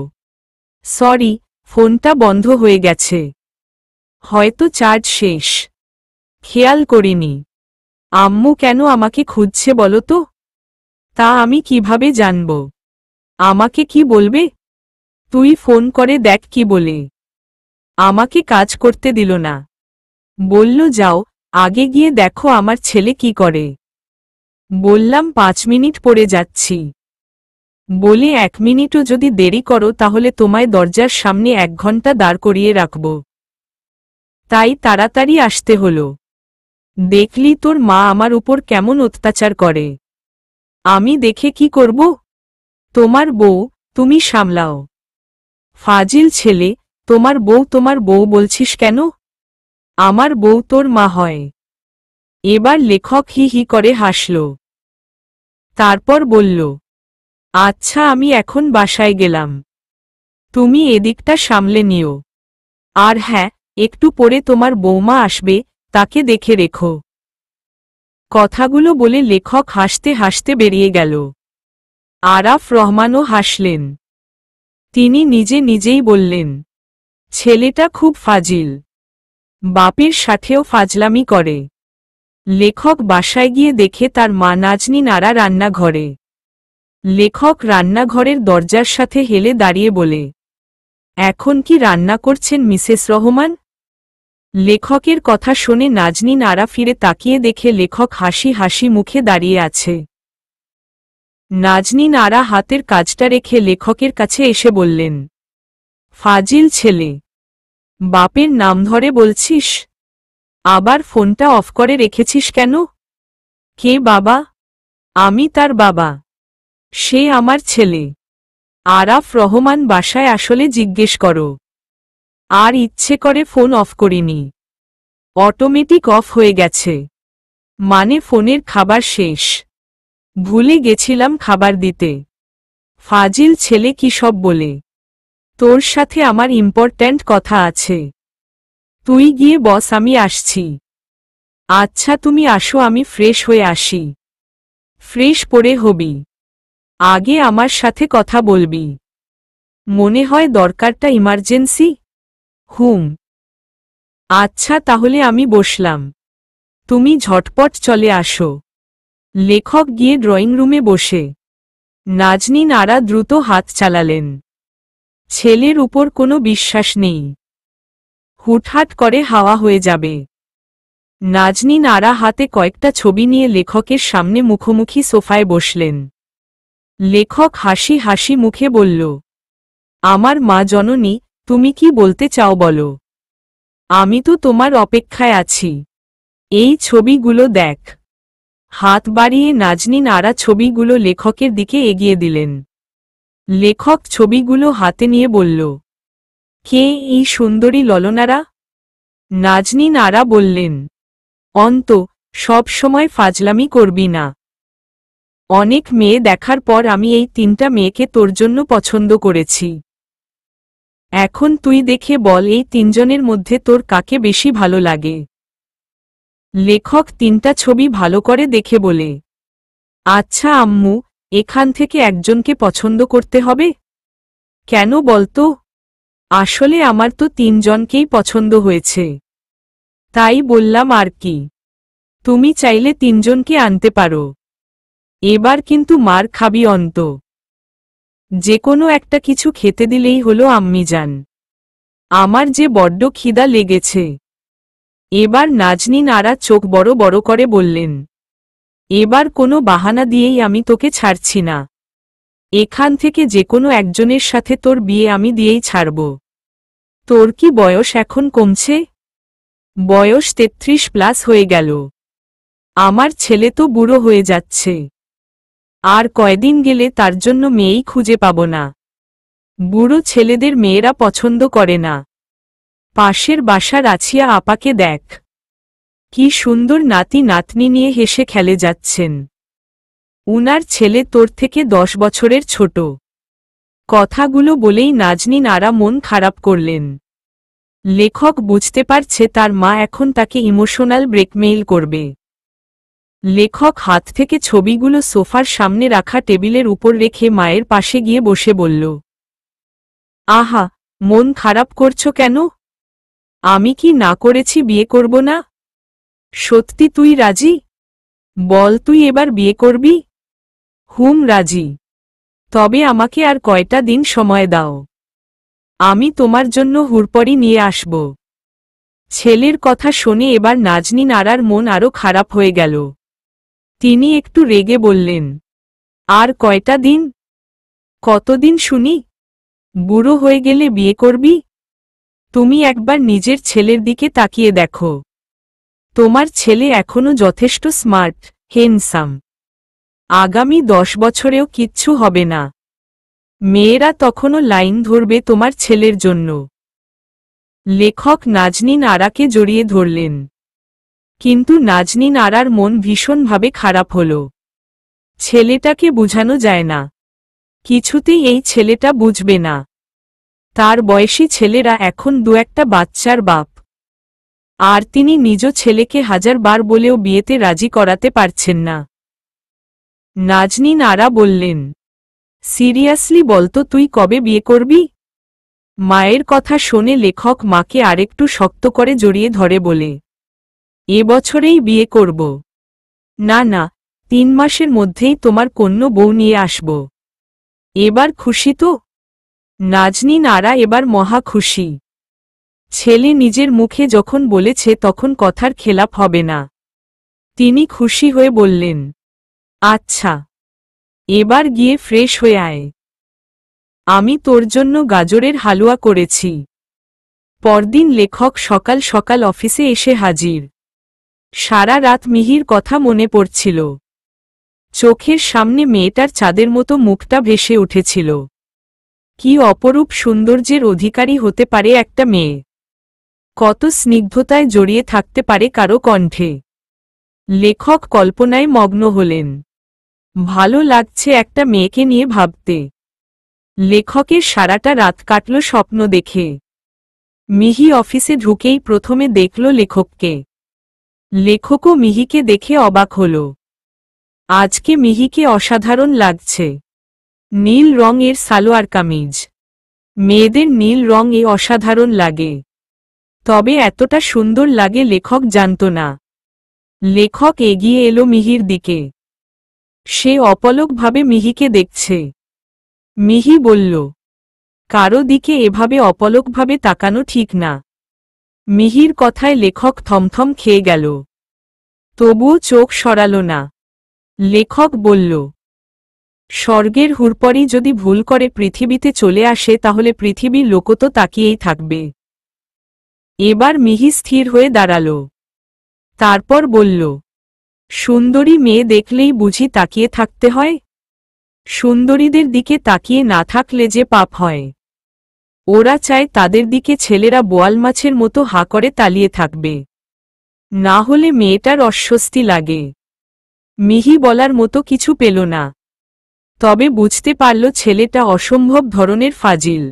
সরি, ফোনটা বন্ধ হয়ে গেছে। হয়তো চার্জ শেষ। খেয়াল করিনি। আম্মু কেন আমাকে খুঁজছে বলো তো? তা আমি কিভাবে জানব? আমাকে কি বলবে? তুই ফোন করে দেখ কি বলে। আমাকে কাজ করতে দিল না। বলল যাও, আগে গিয়ে দেখো আমার ছেলে কি করে। বললাম 5 মিনিট পরে যাচ্ছি। বলে 1 মিনিটও যদি দেরি করো তাহলে তোমায় দরজার সামনে 1 ঘন্টা দাঁড় করিয়ে রাখব। তাই তাড়াতাড়ি আসতে হলো। দেখলি তোর মা আমার উপর কেমন অত্যাচার করে। আমি দেখে কি করব? তোমার বউ, তুমি সামলাও। ফাজিল ছেলে, তোমার বউ বলছিস কেন? আমার বউ তোর মা হয়। এবার লেখক হি হি করে হাসল। তারপর বলল, আচ্ছা আমি এখন বাসায় গেলাম। তুমি এদিকটা সামলে নিও। আর হ্যাঁ, একটু পরে তোমার বৌমা আসবে, তাকে দেখে রেখো। কথাগুলো বলে লেখক হাসতে হাসতে বেরিয়ে গেল। আরাফ রহমানও হাসলেন। তিনি নিজে নিজেই বললেন, ছেলেটা খুব ফাজিল। বাপের সাথেও ফাজলামি করে। লেখক বাসায় গিয়ে দেখে তার মা নাজনীন আরা রান্নাঘরে। লেখক রান্নাঘরের দরজার সাথে হেলে দাঁড়িয়ে বলে, এখন কি রান্না করছেন মিসেস রহমান? লেখকের কথা শুনে নাজনীন আরা ফিরে তাকিয়ে দেখে লেখক হাসি হাসি মুখে দাঁড়িয়ে আছে। নাজনীন আরা হাতের কাজটা রেখে লেখকের কাছে এসে বললেন, ফাজিল ছেলে, বাপের নাম ধরে বলছিস? আবার ফোনটা অফ করে রেখেছিস কেন? কে বাবা? আমি তার বাবা। সে আমার ছেলে। আরাফ রহমান বাসায় আসলে জিজ্ঞেস করো। আর ইচ্ছে করে ফোন অফ করিনি। অটোমেটিক অফ হয়ে গেছে। মানে ফোনের খাবার শেষ। ভুলে গেছিলাম খাবার দিতে। ফাজিল ছেলে কি সব বলে। তোর সাথে আমার ইম্পর্ট্যান্ট কথা আছে। তুই গিয়ে বস, আমি আসছি। আচ্ছা তুমি আসো, আমি ফ্রেশ হয়ে আসি। ফ্রেশ পরে হবি। আগে আমার সাথে কথা বলবি। মনে হয় দরকারটা ইমার্জেন্সি। হুম। আচ্ছা তাহলে আমি বসলাম। তুমি ঝটপট চলে আসো। লেখক গিয়ে ড্রয়িং রুমে বসে। নাজনীন আরা দ্রুত হাত চালালেন। ছেলের উপর কোনো বিশ্বাস নেই, হুটহাট করে হাওয়া হয়ে যাবে। নাজনীন আরা হাতে কয়েকটা ছবি নিয়ে লেখকের সামনে মুখোমুখি সোফায় বসলেন। লেখক হাসি হাসি মুখে বলল, আমার মা জননী, তুমি কি বলতে চাও বলো। আমি তো তোমার অপেক্ষায় আছি। এই ছবিগুলো দেখ। হাত বাড়িয়ে নাজনীন আরা ছবিগুলো লেখকের দিকে এগিয়ে দিলেন। লেখক ছবিগুলো হাতে নিয়ে বলল, কে এই সুন্দরী ললনারা? নাজনীন আরা বললেন, অন্ত, সব সময় ফাজলামি করবি না। অনেক মেয়ে দেখার পর আমি এই 3টা মেয়েকে তোর জন্য পছন্দ করেছি। এখন তুই দেখে বল এই 3জনের মধ্যে তোর কাকে বেশি ভালো লাগে। লেখক 3টা ছবি ভালো করে দেখে বলে, আচ্ছা আম্মু, এখান থেকে একজনকে পছন্দ করতে হবে? কেন বলতো? আসলে আমার তো 3জনকেই পছন্দ হয়েছে, তাই বললাম আর কি। তুমি চাইলে 3জনকে আনতে পারো। এবার কিন্তু মার খাবি অন্ত। যে কোনো একটা কিছু খেতে দিলেই হলো আম্মিজান। আমার যে বড্ড খিদা লেগেছে। এবার নাজনীন আরা চোখ বড় বড় করে বললেন, এবার কোনো বাহানা দিয়েই আমি তোকে ছাড়ছি না। এখান থেকে যে কোনো একজনের সাথে তোর বিয়ে আমি দিয়েই ছাড়ব। তোর কি বয়স এখন কমছে? বয়স 33+ হয়ে গেল। আমার ছেলে তো বুড়ো হয়ে যাচ্ছে। আর কয়দিন গেলে তার জন্য মেয়েই খুঁজে পাব না। বুড়ো ছেলেদের মেয়েরা পছন্দ করে না। পাশের বাসার আছিয়া আপাকে দেখ, কি সুন্দর নাতি নাতনি নিয়ে হেসে খেলে যাচ্ছেন। উনার ছেলে তোর থেকে 10 বছরের ছোট। কথাগুলো বলেই নাজনীন আরা মন খারাপ করলেন। লেখক বুঝতে পারছে তার মা এখন তাকে ইমোশনাল ব্রেকমেইল করবে। লেখক হাত থেকে ছবিগুলো সোফার সামনে রাখা টেবিলের উপর রেখে মায়ের পাশে গিয়ে বসে বলল, আহা, মন খারাপ করছো কেন? আমি কি না করেছি বিয়ে করব না? সত্যি তুই রাজি? বল তুই এবার বিয়ে করবি? হুম রাজি। তবে আমাকে আর কয়টা দিন সময় দাও। আমি তোমার জন্য হুড়পড়ি নিয়ে আসব। ছেলের কথা শুনে এবার নাজনীন আরার মন আরো খারাপ হয়ে গেল। তিনি একটু রেগে বললেন, আর কয়টা দিন? কতদিন শুনি? বুড়ো হয়ে গেলে বিয়ে করবি? তুমি একবার নিজের ছেলের দিকে তাকিয়ে দেখো। তোমার ছেলে এখনো যথেষ্ট স্মার্ট, হ্যান্ডসাম। আগামী 10 বছরেও কিচ্ছু হবে না। মেয়েরা তখনও লাইন ধরবে তোমার ছেলের জন্য। লেখক নাজনীন আরাকে জড়িয়ে ধরলেন। কিন্তু নাজনীন আরার মন ভীষণভাবে খারাপ হল। ছেলেটাকে বুঝানো যায় না। কিছুতেই এই ছেলেটা বুঝবে না। তার বয়সী ছেলেরা এখন 2-1টা বাচ্চার বাপ। আর তিনি নিজ ছেলেকে 1000 বার বলেও বিয়েতে রাজি করাতে পারছেন না। নাজনীন আরা বললেন, সিরিয়াসলি বলতো তুই কবে বিয়ে করবি? মায়ের কথা শুনে লেখক মাকে আরেকটু শক্ত করে জড়িয়ে ধরে বলে, এবছরেই বিয়ে করব। না না, 3 মাসের মধ্যেই তোমার কন্য বউ নিয়ে আসব। এবার খুশি তো? নাজনীন আরা এবার মহা খুশি। ছেলে নিজের মুখে যখন বলেছে তখন কথার খেলাপ হবে না। তিনি খুশি হয়ে বললেন, আচ্ছা, এবার গিয়ে ফ্রেশ হয়ে আয়। আমি তোর জন্য গাজরের হালুয়া করেছি। পরদিন লেখক সকাল সকাল অফিসে এসে হাজির। সারা রাত মিহির কথা মনে পড়ছিল। চোখের সামনে মেয়েটার চাঁদের মতো মুখটা ভেসে উঠেছিল। কি অপরূপ সৌন্দর্যের অধিকারী হতে পারে একটা মেয়ে। কত স্নিগ্ধতায় জড়িয়ে থাকতে পারে কারো কণ্ঠে। লেখক কল্পনায় মগ্ন হলেন। ভালো লাগছে একটা মেয়েকে নিয়ে ভাবতে। লেখকের সারাটা রাত কাটল স্বপ্ন দেখে। মিহি অফিসে ঢুকেই প্রথমে দেখল লেখককে। লেখকও মিহিকে দেখে অবাক হল। আজকে মিহিকে অসাধারণ লাগছে। নীল রঙের সালোয়ার কামিজ। মেয়েদের নীল রং অসাধারণ লাগে। তবে এতটা সুন্দর লাগে লেখক জানত না। লেখক এগিয়ে এলো মিহির দিকে। সে অপলকভাবে মিহিকে দেখছে। মিহি বলল, কারো দিকে এভাবে অপলকভাবে তাকানো ঠিক না। মিহির কথায় লেখক থমথম খেয়ে গেল। তবুও চোখ সরাল না। লেখক বলল, স্বর্গের হুরপরি যদি ভুল করে পৃথিবীতে চলে আসে তাহলে পৃথিবীর লোকও তো তাকিয়েই থাকবে। এবার মিহি স্থির হয়ে দাঁড়াল। তারপর বলল, সুন্দরী মেয়ে দেখলেই বুঝি তাকিয়ে থাকতে হয়? সুন্দরীদের দিকে তাকিয়ে না থাকলে যে পাপ হয়। ওরা চায় তাদের দিকে ছেলেরা বোয়াল মাছের মতো হা করে তালিয়ে থাকবে, না হলে মেয়েটার অস্বস্তি লাগে। মিহি বলার মতো কিছু পেল না, তবে বুঝতে পারল ছেলেটা অসম্ভব ধরনের ফাজিল।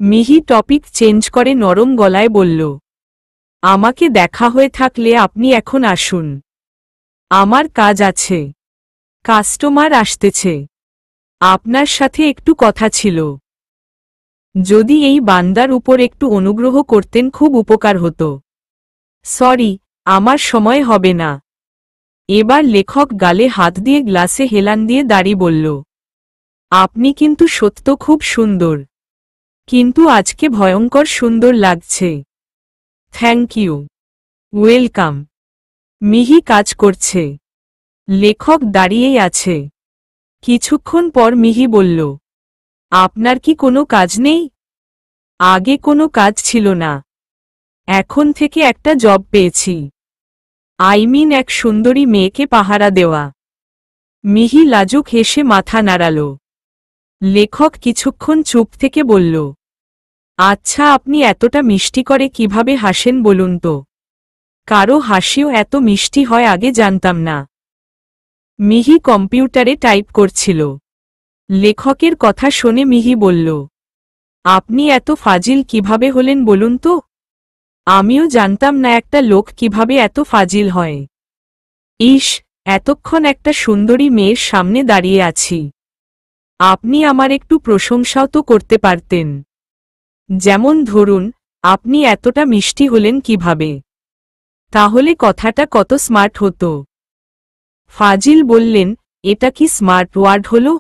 মিহি টপিক চেঞ্জ করে নরম গলায় বলল, আমাকে দেখা হয়ে থাকলে আপনি এখন আসুন, আমার কাজ আছে, কাস্টমার আসতেছে, আপনার সাথে একটু কথা ছিল। যদি এই বান্দার উপর একটু অনুগ্রহ করতেন খুব উপকার হতো। সরি, আমার সময় হবে না। এবার লেখক গালে হাত দিয়ে গ্লাসে হেলান দিয়ে দাঁড়িয়ে বলল, আপনি কিন্তু সত্য খুব সুন্দর, কিন্তু আজকে ভয়ঙ্কর সুন্দর লাগছে। Thank you. ওয়েলকাম। মিহি কাজ করছে, লেখক দাঁড়িয়েই আছে। কিছুক্ষণ পর মিহি বলল, আপনার কি কোনো কাজ নেই? আগে কোনো কাজ ছিল না, এখন থেকে একটা জব পেয়েছি। এক সুন্দরী মেয়েকে পাহারা দেওয়া। মিহি লাজুক হেসে মাথা নাড়াল। লেখক কিছুক্ষণ চুপ থেকে বলল, আচ্ছা, আপনি এতটা মিষ্টি করে কিভাবে হাসেন বলুন তো? কারো হাসিও এত মিষ্টি হয় আগে জানতাম না। মিহি কম্পিউটারে টাইপ করছিল। লেখকের কথা শুনে মিহি বলল, আপনি এত ফাজিল কিভাবে হলেন বলুন তো? আমিও জানতাম না একটা লোক কিভাবে এত ফাজিল হয়। ইস, এতক্ষণ একটা সুন্দরী মেয়ের সামনে দাঁড়িয়ে আছি। আপনি আমার একটু প্রশংসাও তো করতে পারতেন। যেমন ধরুন, আপনি এতটা মিষ্টি হলেন কিভাবে? তাহলে কথাটা কত স্মার্ট হতো। ফাজিল বললেন, এটা কি স্মার্ট ওয়ার্ড হলো?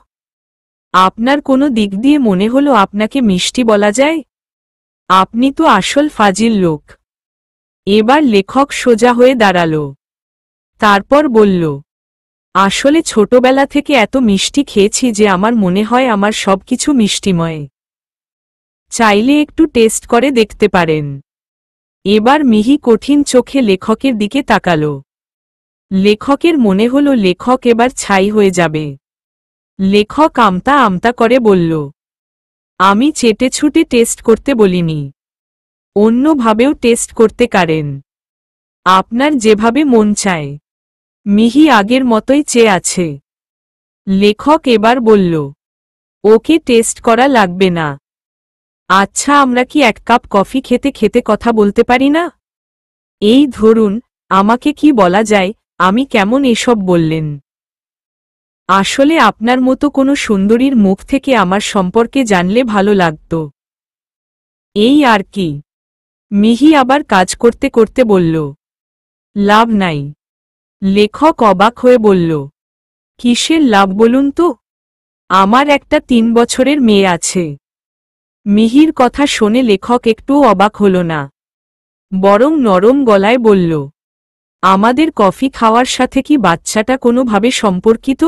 আপনার কোনো দিক দিয়ে মনে হলো আপনাকে মিষ্টি বলা যায়? আপনি তো আসল ফাজিল লোক। এবার লেখক সোজা হয়ে দাঁড়াল। তারপর বলল, আসলে ছোটবেলা থেকে এত মিষ্টি খেয়েছি যে আমার মনে হয় আমার সবকিছু মিষ্টিময়। চাইলে একটু টেস্ট করে দেখতে পারেন। এবার মিহি কঠিন চোখে লেখকের দিকে তাকাল। লেখকের মনে হলো লেখক এবার ছাই হয়ে যাবে। লেখক আমতা আমতা করে বলল, আমি চেটেছুটে টেস্ট করতে বলিনি, অন্যভাবেও টেস্ট করতে পারেন, আপনার যেভাবে মন চায়। মিহি আগের মতোই চেয়ে আছে। লেখক এবার বলল, ওকে টেস্ট করা লাগবে না। আচ্ছা, আমরা কি এক কাপ কফি খেতে খেতে কথা বলতে পারি না? এই ধরুন, আমাকে কি বলা যায়, আমি কেমন এসব বললেন? আসলে আপনার মতো কোনো সুন্দরীর মুখ থেকে আমার সম্পর্কে জানলে ভালো লাগত। এই আর কি। মিহি আবার কাজ করতে করতে বলল, লাভ নাই। লেখক অবাক হয়ে বলল, কিসের লাভ বলুন তো? আমার একটা 3 বছরের মেয়ে আছে। মিহির কথা শুনে লেখক একটুও অবাক হল না, বরং নরম গলায় বলল, আমাদের কফি খাওয়ার সাথে কি বাচ্চাটা কোনোভাবে সম্পর্কিত?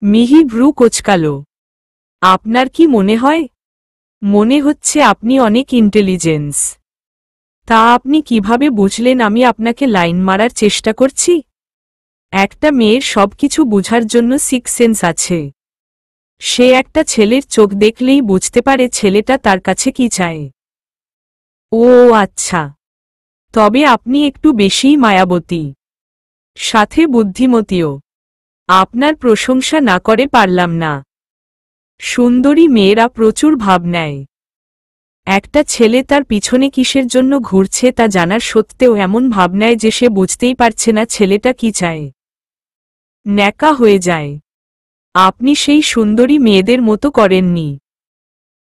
মিহি ভ্রু কোঁচকাল। আপনার কি মনে হয়? মনে হচ্ছে আপনি অনেক ইন্টেলিজেন্স। তা আপনি কিভাবে বুঝলেন আমি আপনাকে লাইন মারার চেষ্টা করছি? একটা মেয়ের সবকিছু বুঝার জন্য সিক্স সেন্স আছে। সে একটা ছেলের চোখ দেখলেই বুঝতে পারে ছেলেটা তার কাছে কি চায়। ও আচ্ছা, তবে আপনি একটু বেশিই মায়াবতী, সাথে বুদ্ধিমতীও। আপনার প্রশংসা না করে পারলাম না। সুন্দরী মেয়েরা প্রচুর ভাব নেয়। একটা ছেলে তার পিছনে কিসের জন্য ঘুরছে তা জানার সত্ত্বেও এমন ভাব নেয় যে সে বুঝতেই পারছে না ছেলেটা কি চায়। ন্যাকা হয়ে যায়। আপনি সেই সুন্দরী মেয়েদের মতো করেননি।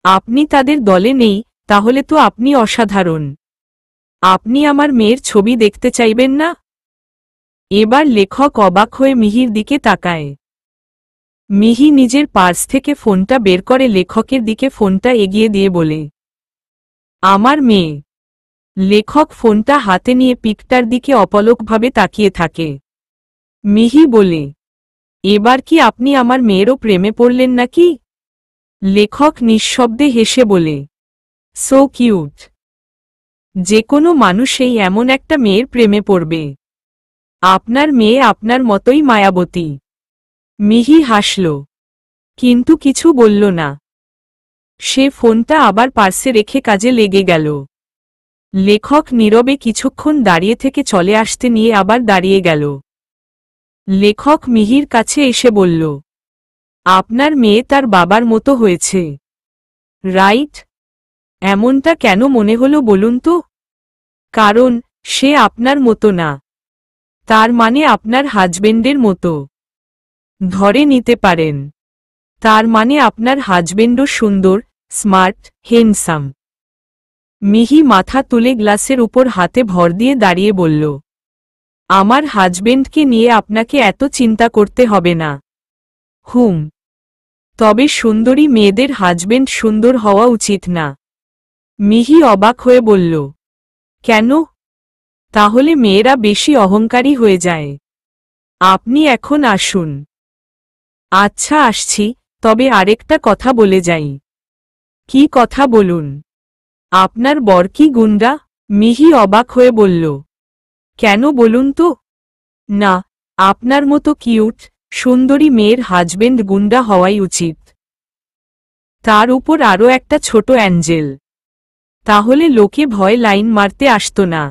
আপনি তাদের দলে নেই, তাহলে তো আপনি অসাধারণ। আপনি আমার মেয়ের ছবি দেখতে চাইবেন না? এবার লেখক অবাক হয়ে মিহির দিকে তাকায়। মিহি নিজের পার্স থেকে ফোনটা বের করে লেখকের দিকে ফোনটা এগিয়ে দিয়ে বলে, আমার মেয়ে। লেখক ফোনটা হাতে নিয়ে পিকটার দিকে অপলকভাবে তাকিয়ে থাকে। মিহি বলে, এবার কি আপনি আমার মেয়েরও প্রেমে পড়লেন নাকি? লেখক নিঃশব্দে হেসে বলে, সো কিউট। যে কোনো মানুষই এমন একটা মেয়ের প্রেমে পড়বে। আপনার মেয়ে আপনার মতোই মায়াবতী। মিহি হাসল, কিন্তু কিছু বলল না। সে ফোনটা আবার পার্সে রেখে কাজে লেগে গেল। লেখক নীরবে কিছুক্ষণ দাঁড়িয়ে থেকে চলে আসতে নিয়ে আবার দাঁড়িয়ে গেল। লেখক মিহির কাছে এসে বলল, আপনার মেয়ে তার বাবার মতো হয়েছে, রাইট? এমনটা কেন মনে হলো বলুন তো? কারণ সে আপনার মতো না। তার মানে আপনার হাজবেন্ডের মতো ধরে নিতে পারেন। তার মানে আপনার হাজবেন্ডও সুন্দর, স্মার্ট, হ্যান্ডসাম। মিহি মাথা তুলে গ্লাসের উপর হাতে ভর দিয়ে দাঁড়িয়ে বলল, আমার হাজবেন্ডকে নিয়ে আপনাকে এত চিন্তা করতে হবে না। তবে সুন্দরী মেয়েদের হাজবেন্ড সুন্দর হওয়া উচিত না। মিহি অবাক হয়ে বলল, কেন? তাহলে মেয়েরা বেশি অহংকারী হয়ে যায়। আপনি এখন আসুন। আচ্ছা আসছি, তবে আরেকটা কথা বলে যাই। কি কথা বলুন? আপনার বর কি গুন্ডা? মিহি অবাক হয়ে বলল, কেন বলুন তো? না, আপনার মতো কিউট, সুন্দরী মেয়ের হাজবেন্ড গুন্ডা হওয়াই উচিত। তার উপর আরও একটা ছোট অ্যাঞ্জেল। তাহলে লোকে ভয় লাইন মারতে আসত না।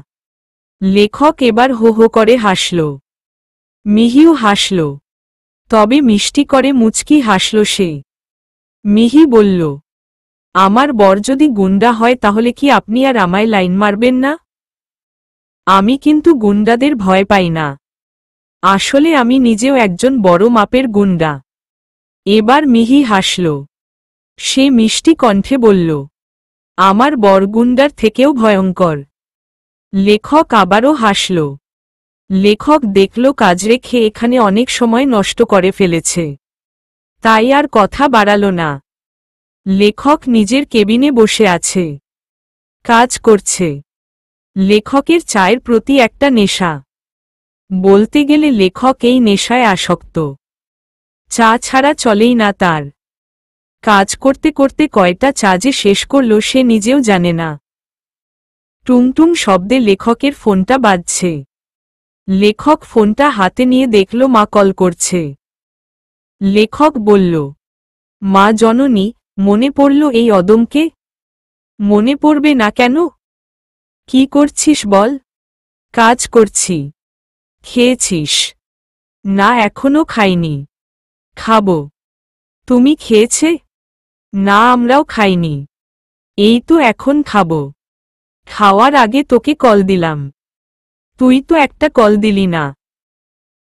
লেখক এবার হো হো করে হাসল। মিহিও হাসল, তবে মিষ্টি করে মুচকি হাসল সে। মিহি বলল, আমার বর যদি গুন্ডা হয় তাহলে কি আপনি আর আমায় লাইন মারবেন না? আমি কিন্তু গুন্ডাদের ভয় পাই না। আসলে আমি নিজেও একজন বড় মাপের গুন্ডা। এবার মিহি হাসল। সে মিষ্টি কণ্ঠে বলল, আমার বর গুন্ডার থেকেও ভয়ঙ্কর। লেখক আবারও হাসল। লেখক দেখল কাজ রেখে এখানে অনেক সময় নষ্ট করে ফেলেছে। তাই আর কথা বাড়াল না। লেখক নিজের কেবিনে বসে আছে, কাজ করছে। লেখকের চায়ের প্রতি একটা নেশা। বলতে গেলে লেখক এই নেশায় আসক্ত। চা ছাড়া চলেই না তার। কাজ করতে করতে কয়টা চা যে শেষ করল সে নিজেও জানে না। টুংটুং শব্দে লেখকের ফোনটা বাজছে। লেখক ফোনটা হাতে নিয়ে দেখল মা কল করছে। লেখক বলল, মা জননী, মনে পড়ল এই অদমকে? মনে পড়বে না কেন? কি করছিস বল? কাজ করছি। খেয়েছিস? না, এখনো খাইনি। খাবো। তুমি খেয়েছে? না, আমরাও খাইনি। এই তো এখন খাবো। খাওয়ার আগে তোকে কল দিলাম। তুই তো একটা কল দিলি না।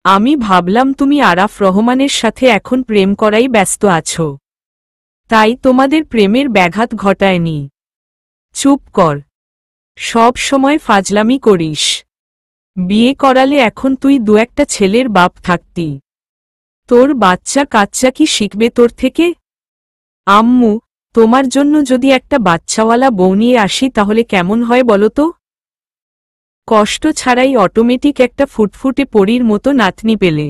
আমি ভাবলাম তুমি আরাফ রহমানের সাথে এখন প্রেম করাই ব্যস্ত আছো। তাই তোমাদের প্রেমের ব্যাঘাত ঘটায়নি। চুপ কর। সব সময় ফাজলামি করিস। বিয়ে করালে এখন তুই দু একটা ছেলের বাপ থাকতি। তোর বাচ্চা কাচ্চা কি শিখবে তোর থেকে? আম্মু, তোমার জন্য যদি একটা বাচ্চাওয়ালা বউ নিয়ে আসি তাহলে কেমন হয় বলো তো? কষ্ট ছাড়াই অটোমেটিক একটা ফুটফুটে পরীর মতো নাতনি পেলে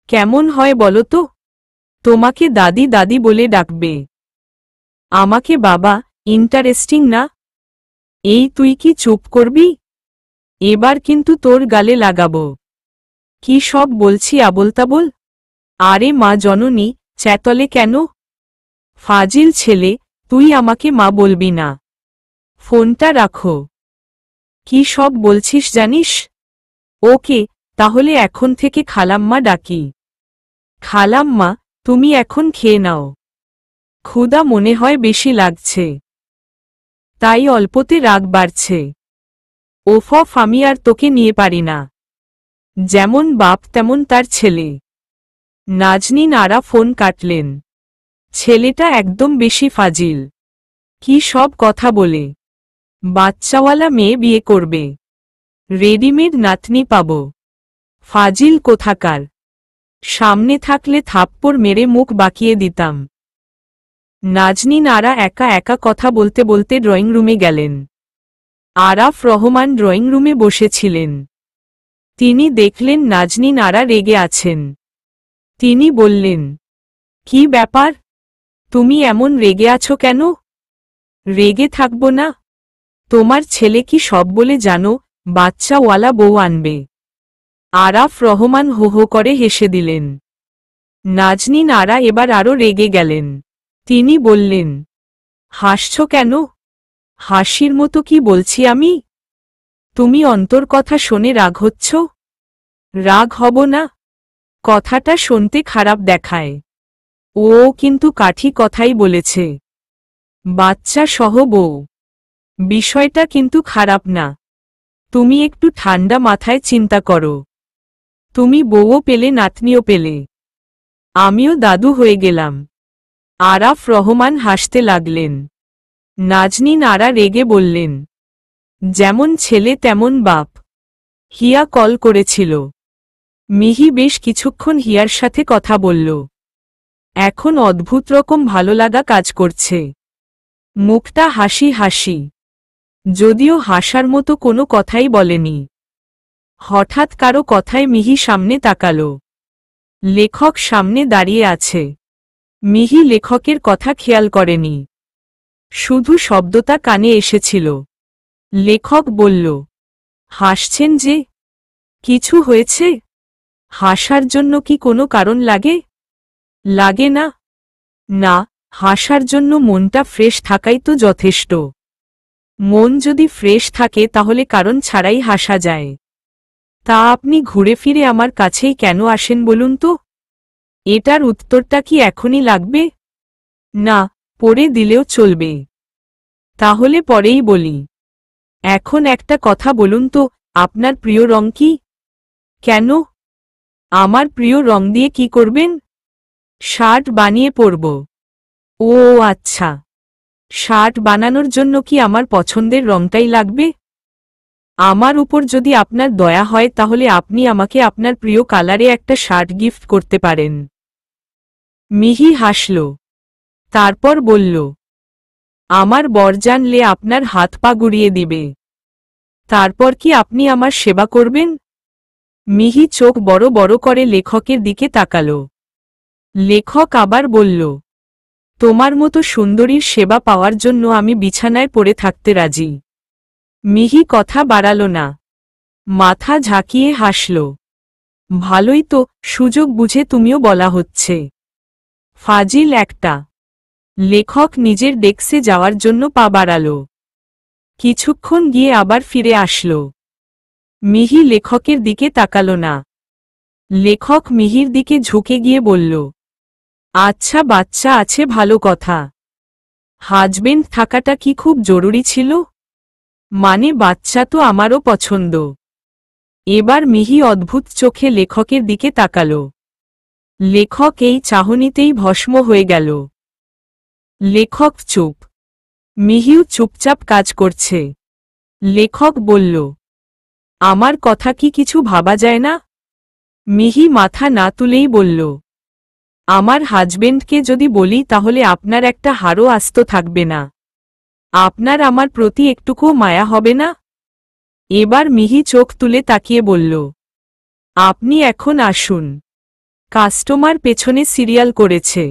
কেমন হয় বলো তো? তোমাকে দাদি দাদি বলে ডাকবে, আমাকে বাবা। ইন্টারেস্টিং না? এই তুই কি চুপ করবি? এবার কিন্তু তোর গালে লাগাবো। কি সব বলছি আবোলতাবোল? আরে মা জননী, চেতলে কেন? ফাজিল ছেলে, তুই আমাকে মা বলবি না। ফোনটা রাখো। কি সব বলছিস জানিস? ওকে, তাহলে এখন থেকে খালাম্মা ডাকি। খালাম্মা, তুমি এখন খেয়ে নাও। ক্ষুধা মনে হয় বেশি লাগছে, তাই অল্পতে রাগ বাড়ছে। ওফ, আমি আর তোকে নিয়ে পারি না। যেমন বাপ তেমন তার ছেলে। নাজনীন আরা ফোন কাটলেন। ছেলেটা একদম বেশি ফাজিল। কি সব কথা বলে? বাচ্চাওয়ালা মেয়ে বিয়ে করবে, রেডিমেড নাতনি পাব। ফাজিল কোথাকার। সামনে থাকলে থাপ্পড় মেরে মুখ বাঁকিয়ে দিতাম। নাজনীন আরা একা একা কথা বলতে বলতে ড্রয়িং রুমে গেলেন। আরাফ রহমান ড্রয়িং রুমে বসেছিলেন। তিনি দেখলেন নাজনীন আরা রেগে আছেন। তিনি বললেন, কি ব্যাপার, তুমি এমন রেগে আছো কেন? রেগে থাকব না? তোমার ছেলে কি সব বলে জানো বাচ্চাওয়ালা বউ আনবে? আরাফ রহমান হো হো করে হেসে দিলেন। নাজনীন আরা এবার আরো রেগে গেলেন। তিনি বললেন, হাসছ কেন? হাসির মতো কি বলছি আমি? তুমি অন্তর কথা শুনে রাগ হচ্ছ? রাগ হব না, কথাটা শুনতে খারাপ দেখায়। ও কিন্তু কাঠি কথাই বলেছে, বাচ্চা সহ বউ। বিষয়টা কিন্তু খারাপ না। তুমি একটু ঠান্ডা মাথায় চিন্তা করো। তুমি বউও পেলে, নাতনিও পেলে, আমিও দাদু হয়ে গেলাম। আরাফ রহমান হাসতে লাগলেন। নাজনীন আরা রেগে বললেন, যেমন ছেলে তেমন বাপ। হিয়া কল করেছিল। মিহি বেশ কিছুক্ষণ হিয়ার সাথে কথা বলল। এখন অদ্ভুত রকম ভালো লাগা কাজ করছে। মুখটা হাসি হাসি, যদিও হাসার মতো কোনো কথাই বলেনি। হঠাৎ কারো কথায় মিহি সামনে তাকাল। লেখক সামনে দাঁড়িয়ে আছে। মিহি লেখকের কথা খেয়াল করেনি, শুধু শব্দটা কানে এসেছিল। লেখক বলল, হাসছেন যে, কিছু হয়েছে? হাসার জন্য কি কোনো কারণ লাগে? লাগে না। না, হাসার জন্য মনটা ফ্রেশ থাকাই তো যথেষ্ট। মন যদি ফ্রেশ থাকে তাহলে কারণ ছাড়াই হাসা যায়। তা আপনি ঘুরে ফিরে আমার কাছেই কেন আসেন বলুন তো? এটার উত্তরটা কি এখনই লাগবে? না, পরে দিলেও চলবে। তাহলে পরেই বলি। এখন একটা কথা বলুন তো, আপনার প্রিয় রং কি? কেন? আমার প্রিয় রং দিয়ে কি করবেন? শার্ট বানিয়ে পরব। ও আচ্ছা, শার্ট বানানোর জন্য কি আমার পছন্দের রংটাই লাগবে? আমার উপর যদি আপনার দয়া হয় তাহলে আপনি আমাকে আপনার প্রিয় কালারে একটা শার্ট গিফট করতে পারেন। মিহি হাসল। তারপর বলল, আমার বর জানলে আপনার হাত পা গুড়িয়ে দিবে। তারপর কি আপনি আমার সেবা করবেন? মিহি চোখ বড় বড় করে লেখকের দিকে তাকাল। লেখক আবার বলল, তোমার মতো সুন্দরীর সেবা পাওয়ার জন্য আমি বিছানায় পড়ে থাকতে রাজি। মিহি কথা বাড়াল না, মাথা ঝাঁকিয়ে হাসল। ভালোই তো, সুযোগ বুঝে তুমিও বলা হচ্ছে। ফাজিল একটা। লেখক নিজের ডেস্কে যাওয়ার জন্য পা বাড়াল। কিছুক্ষণ গিয়ে আবার ফিরে আসল। মিহি লেখকের দিকে তাকাল না। লেখক মিহির দিকে ঝুঁকে গিয়ে বলল, আচ্ছা বাচ্চা আছে ভালো কথা। হাজবেন্ড থাকাটা কি খুব জরুরি ছিল? মানে বাচ্চা তো আমারও পছন্দ। এবার মিহি অদ্ভুত চোখে লেখকের দিকে তাকাল। লেখক এই চাহনিতেই ভস্ম হয়ে গেল। লেখক চুপ। মিহিও চুপচাপ কাজ করছে। লেখক বলল, আমার কথা কি কিছু ভাবা যায় না? মিহি মাথা না তুলেই বলল, আমার হাজবেন্ডকে যদি বলি তাহলে আপনার একটা হাড়ও আস্ত থাকবে না। আপনার আমার প্রতি একটুকুও মায়া হবে না? এবার মিহি চোখ তুলে তাকিয়ে বলল, আপনি এখন আসুন। কাস্টমার পেছনে সিরিয়াল করেছে।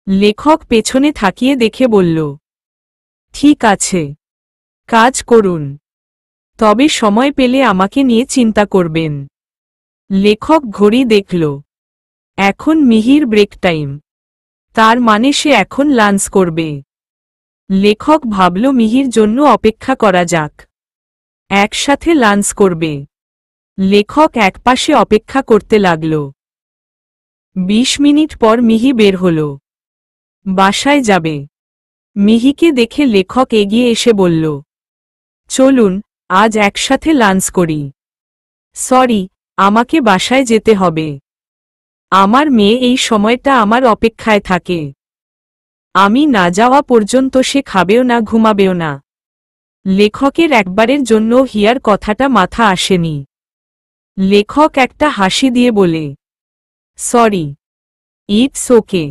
লেখক পেছনে থাকিয়ে দেখে বলল, ঠিক আছে, কাজ করুন। তবে সময় পেলে আমাকে নিয়ে চিন্তা করবেন। লেখক ঘড়ি দেখল। এখন মিহির ব্রেক টাইম। তার মানে সে এখন লাঞ্চ করবে। লেখক ভাবল মিহির জন্য অপেক্ষা করা যাক। একসাথে লাঞ্চ করবে। লেখক একপাশে অপেক্ষা করতে লাগল। ২০ মিনিট পর মিহি বের হল। বাসায় যাবে। মিহিকে দেখে লেখক এগিয়ে এসে বলল, চলুন, আজ একসাথে লাঞ্চ করি। সরি, আমাকে বাসায় যেতে হবে। আমার মেয়ে এই সময়টা আমার অপেক্ষায় থাকে। আমি না যাওয়া পর্যন্ত সে খাবেও না, ঘুমাবেও না। লেখকের একবারের জন্য হিয়ার কথাটা মাথা আসেনি। লেখক একটা হাসি দিয়ে বলে, সরি। It's okay.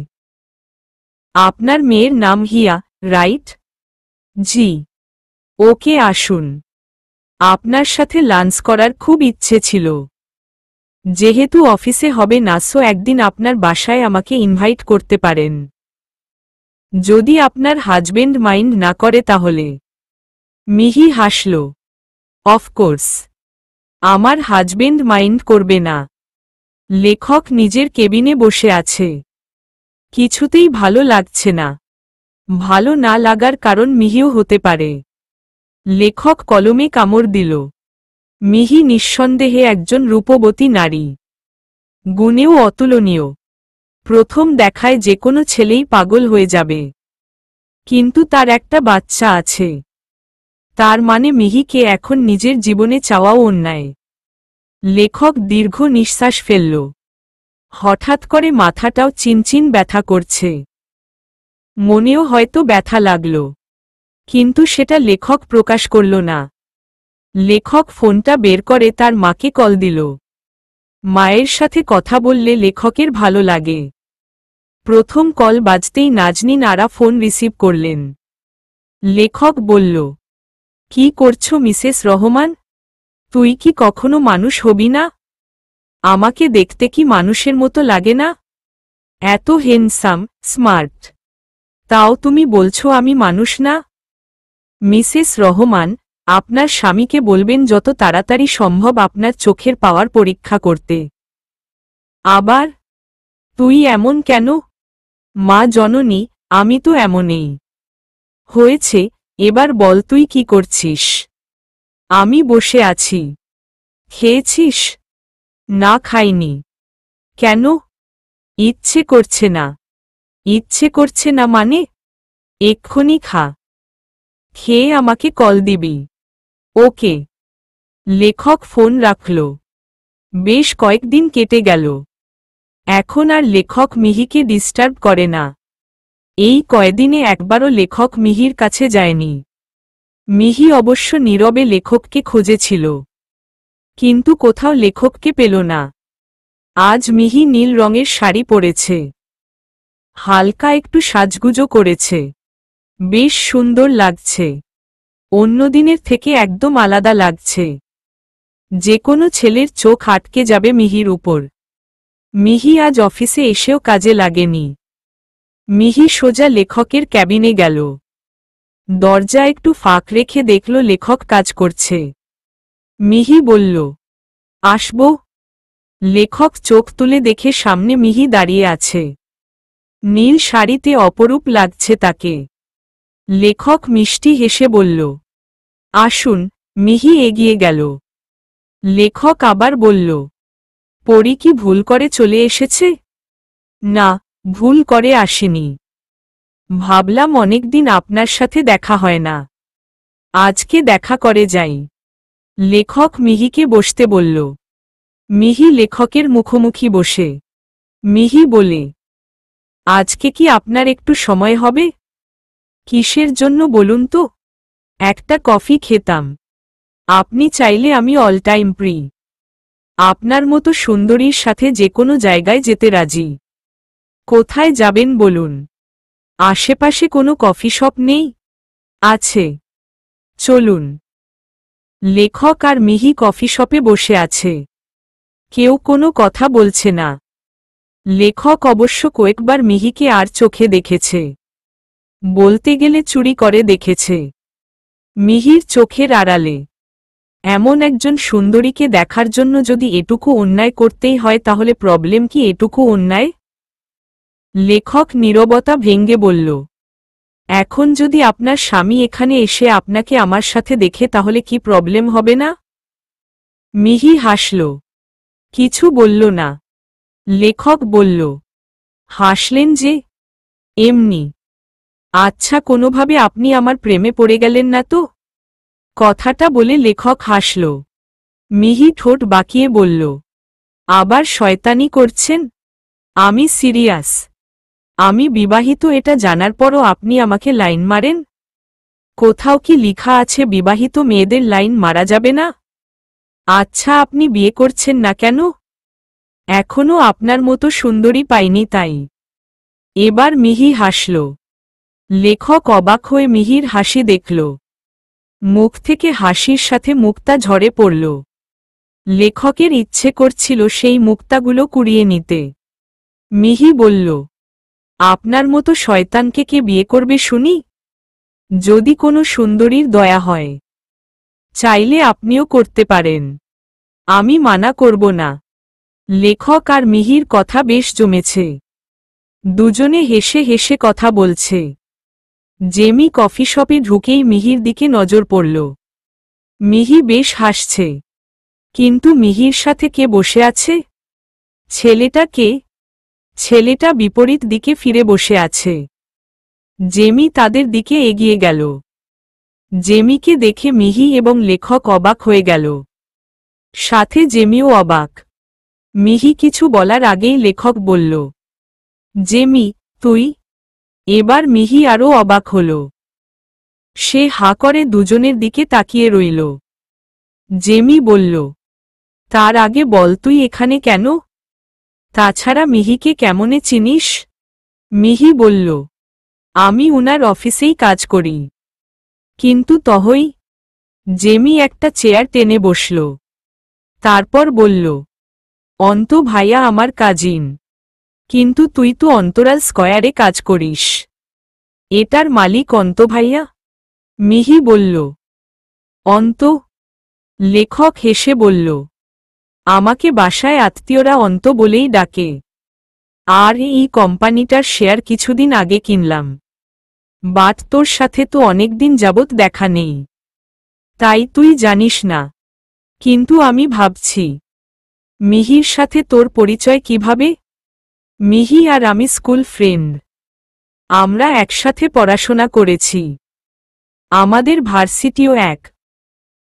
আপনার মেয়ের নাম হিয়া, রাইট? জি। ওকে, আসুন। আপনার সাথে লাঞ্চ করার খুব ইচ্ছে ছিল। যেহেতু অফিসে হবে না, সো একদিন আপনার বাসায় আমাকে ইনভাইট করতে পারেন। যদি আপনার হাজবেন্ড মাইন্ড না করে তাহলে। মিহি হাসল। অফকোর্স। আমার হাজবেন্ড মাইন্ড করবে না। লেখক নিজের কেবিনে বসে আছে। কিছুতেই ভালো লাগছে না। ভালো না লাগার কারণ মিহিও হতে পারে। লেখক কলমে কামড় দিল। মিহি নিঃসন্দেহে একজন রূপবতী নারী। গুণেও অতুলনীয়। প্রথম দেখায় যে কোনো ছেলেই পাগল হয়ে যাবে। কিন্তু তার একটা বাচ্চা আছে। তার মানে মিহিকে এখন নিজের জীবনে চাওয়াও অন্যায়। লেখক দীর্ঘ নিঃশ্বাস ফেলল। হঠাৎ করে মাথাটাও চিনচিন ব্যথা করছে। মনেও হয়তো ব্যথা লাগল। কিন্তু সেটা লেখক প্রকাশ করল না। লেখক ফোনটা বের করে তার মাকে কল দিল। মায়ের সাথে কথা বললে লেখকের ভালো লাগে। প্রথম কল বাজতেই নাজনীন আরা ফোন রিসিভ করলেন। লেখক বলল, কি করছো মিসেস রহমান? তুই কি কখনো মানুষ হবি না? আমাকে দেখতে কি মানুষের মতো লাগে না? এত হ্যান্ডসাম, স্মার্ট। তাও তুমি বলছো আমি মানুষ না? মিসেস রহমান, আপনার স্বামীকে বলবেন যত তাড়াতাড়ি সম্ভব আপনার চোখের পাওয়ার পরীক্ষা করতে। আবার? তুই এমন কেন? মা জননী, আমি তো এমনই। হয়েছে, এবার বল তুই কি করছিস? আমি বসে আছি। খেয়েছিস? না, খাইনি। কেন? ইচ্ছে করছে না। ইচ্ছে করছে না মানে? এক্ষুনি খা। খেয়ে আমাকে কল দিবি। ওকে। লেখক ফোন রাখল। বেশ কয়েকদিন কেটে গেল। এখন আর লেখক মিহিকে ডিস্টার্ব করে না। এই কয়দিনে একবারও লেখক মিহির কাছে যায়নি। মিহি অবশ্য নীরবে লেখককে খুঁজেছিল, কিন্তু কোথাও লেখককে পেল না। আজ মিহি নীল রঙের শাড়ি পরেছে। হালকা একটু সাজগুজো করেছে। বেশ সুন্দর লাগছে। অন্যদিনের থেকে একদম আলাদা লাগছে। যে কোনো ছেলের চোখ আটকে যাবে মিহির উপর। মিহি আজ অফিসে এসেও কাজে লাগেনি। মিহি সোজা লেখকের ক্যাবিনে গেল। দরজা একটু ফাঁক রেখে দেখল লেখক কাজ করছে। মিহি বলল, আসব? লেখক চোখ তুলে দেখে সামনে মিহি দাঁড়িয়ে আছে। নীল শাড়িতে অপরূপ লাগছে তাকে। লেখক মিষ্টি হেসে বলল, আসুন। মিহি এগিয়ে গেল। লেখক আবার বলল, পরি কি ভুল করে চলে এসেছে? না, ভুল করে আসেনি। ভাবলাম অনেকদিন আপনার সাথে দেখা হয় না, আজকে দেখা করে যাই। লেখক মিহিকে বসতে বলল। মিহি লেখকের মুখোমুখি বসে। মিহি বলে, আজকে কি আপনার একটু সময় হবে? কিসের জন্য বলুন তো? একটা কফি খেতাম। আপনি চাইলে আমি অল টাইম ফ্রি। আপনার মতো সুন্দরীর সাথে যে কোনো জায়গায় যেতে রাজি। কোথায় যাবেন বলুন? আশেপাশে কোনো কফি শপ নেই? আছে। চলুন। লেখক আর মিহি কফি শপে বসে আছে। কেউ কোনো কথা বলছে না। লেখক অবশ্য কয়েকবার মিহিকে আর চোখে দেখেছে। বলতে গেলে চুরি করে দেখেছে। মিহির চোখের আড়ালে। এমন একজন সুন্দরীকে দেখার জন্য যদি এটুকু অন্যায় করতেই হয় তাহলে প্রবলেম কি এটুকু অন্যায়? লেখক নীরবতা ভেঙ্গে বলল, এখন যদি আপনার স্বামী এখানে এসে আপনাকে আমার সাথে দেখে তাহলে কি প্রবলেম হবে না? মিহি হাসল। কিছু বলল না। লেখক বলল, হাসলেন যে? এমনি। আচ্ছা, কোনোভাবে আপনি আমার প্রেমে পড়ে গেলেন না তো? কথাটা বলে লেখক হাসল। মিহি ঠোঁট বাঁকিয়ে বলল, আবার শয়তানি করছেন? আমি সিরিয়াস। আমি বিবাহিত এটা জানার পরও আপনি আমাকে লাইন মারেন? কোথাও কি লিখা আছে বিবাহিত মেয়েদের লাইন মারা যাবে না? আচ্ছা, আপনি বিয়ে করছেন না কেন? এখনো আপনার মতো সুন্দরী পাইনি তাই। এবার মিহি হাসল। লেখক অবাক হয়ে মিহির হাসি দেখল। মুখ থেকে হাসির সাথে মুক্তা ঝরে পড়ল। লেখকের ইচ্ছে করছিল সেই মুক্তাগুলো কুড়িয়ে নিতে। মিহি বলল, আপনার মতো শয়তানকে কে বিয়ে করবে শুনি? যদি কোনো সুন্দরীর দয়া হয়, চাইলে আপনিও করতে পারেন, আমি মানা করব না। লেখক আর মিহির কথা বেশ জমেছে। দুজনে হেসে হেসে কথা বলছে। জেমি কফি শপে ঢুকেই মিহির দিকে নজর পড়ল। মিহি বেশ হাসছে। কিন্তু মিহির সাথে কে বসে আছে? ছেলেটা কে? ছেলেটা বিপরীত দিকে ফিরে বসে আছে। জেমি তাদের দিকে এগিয়ে গেল। জেমিকে দেখে মিহি এবং লেখক অবাক হয়ে গেল। সাথে জেমিও অবাক। মিহি কিছু বলার আগেই লেখক বলল, জেমি, তুই? এবার মিহি আরও অবাক হল। সে হাঁ করে দুজনের দিকে তাকিয়ে রইল। জেমি বলল, তার আগে বল তুই এখানে কেন? তাছাড়া মিহিকে কেমনে চিনিস? মিহি বলল, আমি উনার অফিসেই কাজ করি। কিন্তু তহই? জেমি একটা চেয়ার টেনে বসল। তারপর বলল, অন্ত ভাইয়া আমার কাজিন। কিন্তু তুই তো অন্তরাল স্কয়ারে কাজ করিস। এটার মালিক অন্ত ভাইয়া? মিহি বলল, অন্ত? লেখক হেসে বলল, আমাকে বাসায় আত্মীয়রা অন্ত বলেই ডাকে। আর এই কোম্পানিটার শেয়ার কিছুদিন আগে কিনলাম। বাট তোর সাথে তো অনেকদিন যাবৎ দেখা নেই, তাই তুই জানিস না। কিন্তু আমি ভাবছি, মিহির সাথে তোর পরিচয় কিভাবে? মিহি আর আমি স্কুল ফ্রেন্ড। আমরা একসাথে পড়াশোনা করেছি। আমাদের ভার্সিটিও এক।